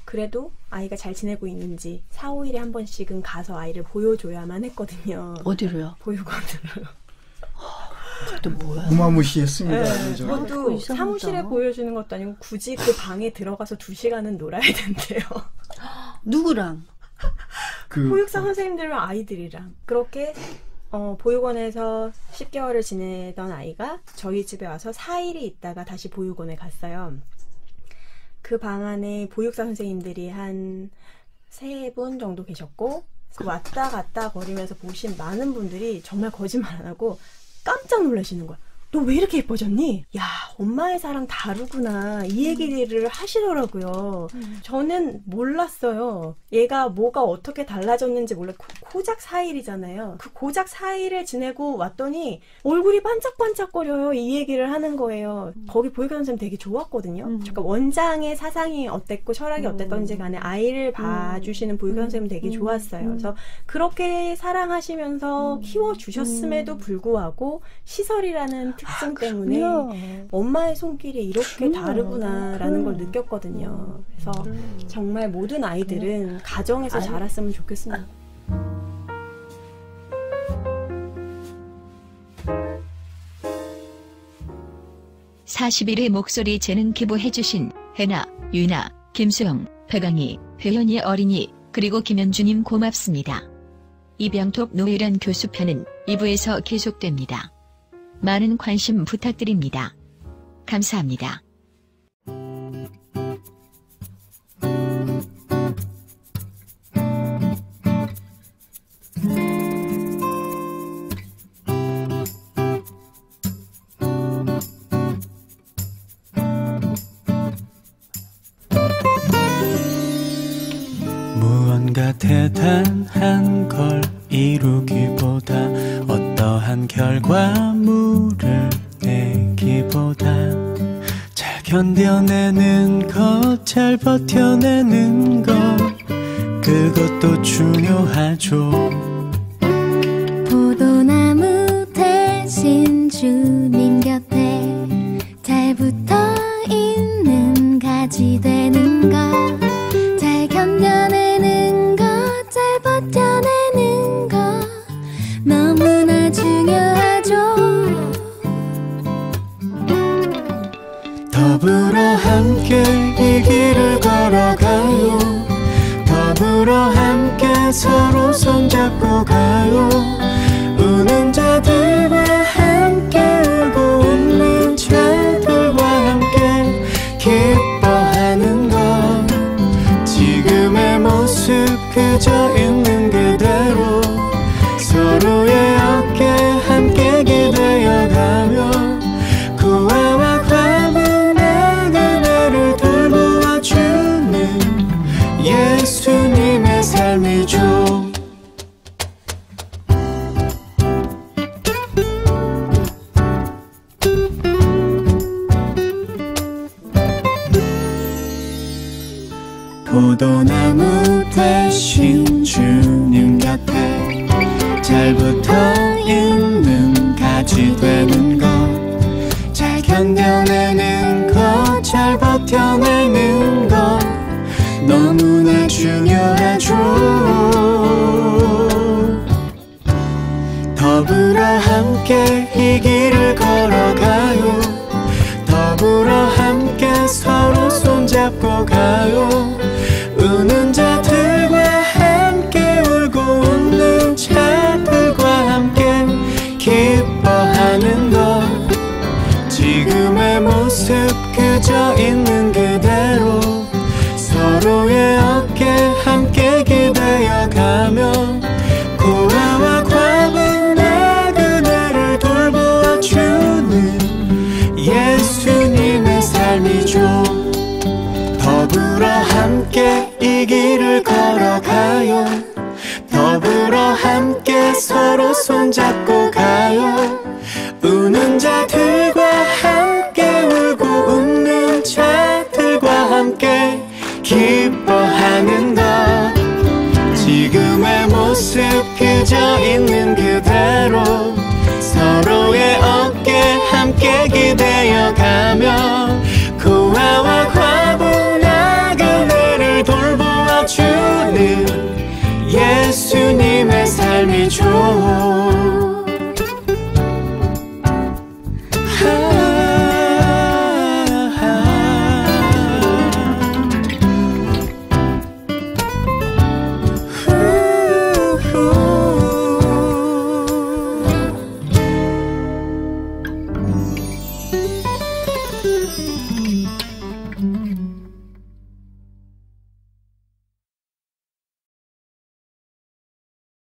그래도 아이가 잘 지내고 있는지 4, 5일에 한 번씩은 가서 아이를 보여줘야만 했거든요. 어디로요? 보육원으로. 또 뭐야? 어마무시했습니다. 네, 저. 그것도 이상하다. 사무실에 보여주는 것도 아니고 굳이 그 방에 들어가서 2시간은 놀아야 된대요. 누구랑? 그 보육사 선생님들과 아이들이랑 그렇게 보육원에서 10개월을 지내던 아이가 저희 집에 와서 4일이 있다가 다시 보육원에 갔어요. 그 방 안에 보육사 선생님들이 한 3분 정도 계셨고 그 왔다 갔다 거리면서 보신 많은 분들이 정말 거짓말 안 하고 깜짝 놀라시는 거야. 너 왜 이렇게 예뻐졌니? 야, 엄마의 사랑 다르구나. 이 얘기를 하시더라고요. 저는 몰랐어요. 얘가 뭐가 어떻게 달라졌는지 몰랐고 고작 4일이잖아요. 그 고작 4일을 지내고 왔더니 얼굴이 반짝반짝거려요. 이 얘기를 하는 거예요. 거기 보육원 선생님 되게 좋았거든요. 그러니까 원장의 사상이 어땠고 철학이 어땠던지 간에 아이를 봐주시는 보육원 선생님 되게 좋았어요. 그래서 그렇게 사랑하시면서 키워주셨음에도 불구하고 시설이라는 특성 때문에 엄마의 손길이 이렇게 다르구나라는 걸 느꼈거든요. 그래서 정말 모든 아이들은 가정에서 자랐으면 좋겠습니다. (40일의) 목소리 재능 기부해주신 해나, 유나, 김수영, 배강희, 배현희 어린이 그리고 김현주님 고맙습니다. 입양톡 노일한 교수편은 2부에서 계속됩니다. 많은 관심 부탁드립니다. 감사합니다. 무언가 대단한 걸 이루기보다 어떠한 결과물을 내기보다 잘 견뎌내는 것, 잘 버텨내는 것 그것도 중요하죠. 포도나무 대신 주님 곁에 잘 붙어있는 가지 되는 것 잘 견뎌내는 것 잘 버텨내는 것 너무나 중요하죠. 더불어 함께 이 길을 걸어가요. 더불어 함께 서로 손잡고 가요. 우는 자들과 함께 울고 웃는 자들과 함께 기뻐하는 것 지금의 모습 그저 있는 그대로 서로의 어깨 함께 기대어가며 구애와 과문 나그네를 돌보아주는 예수님의 삶이죠. 포도나무 대신 주님 곁에 잘 붙어있는 가지 되는 것 잘 견뎌내는 것 잘 버텨내는 것 너무나 중요하죠. 함께 이 길을 걸어가요. 더불어 함께 서로 손잡고 가요. 우는 자들과 함께 울고 웃는 자들과 함께 기뻐하는 것. 지금의 모습 그저 있는 그대로 서로의 어깨 함께 기대어가며 고아와 과부나 그대를 돌보아주는 예수님의 삶이죠. 더불어 함께 이 길을 걸어가요. 더불어 함께 서로 손잡고 가요. 우는 자들과 함께 울고 웃는 자들과 함께 기뻐하는 것. 지금의 모습 그저 있는 그대로 서로의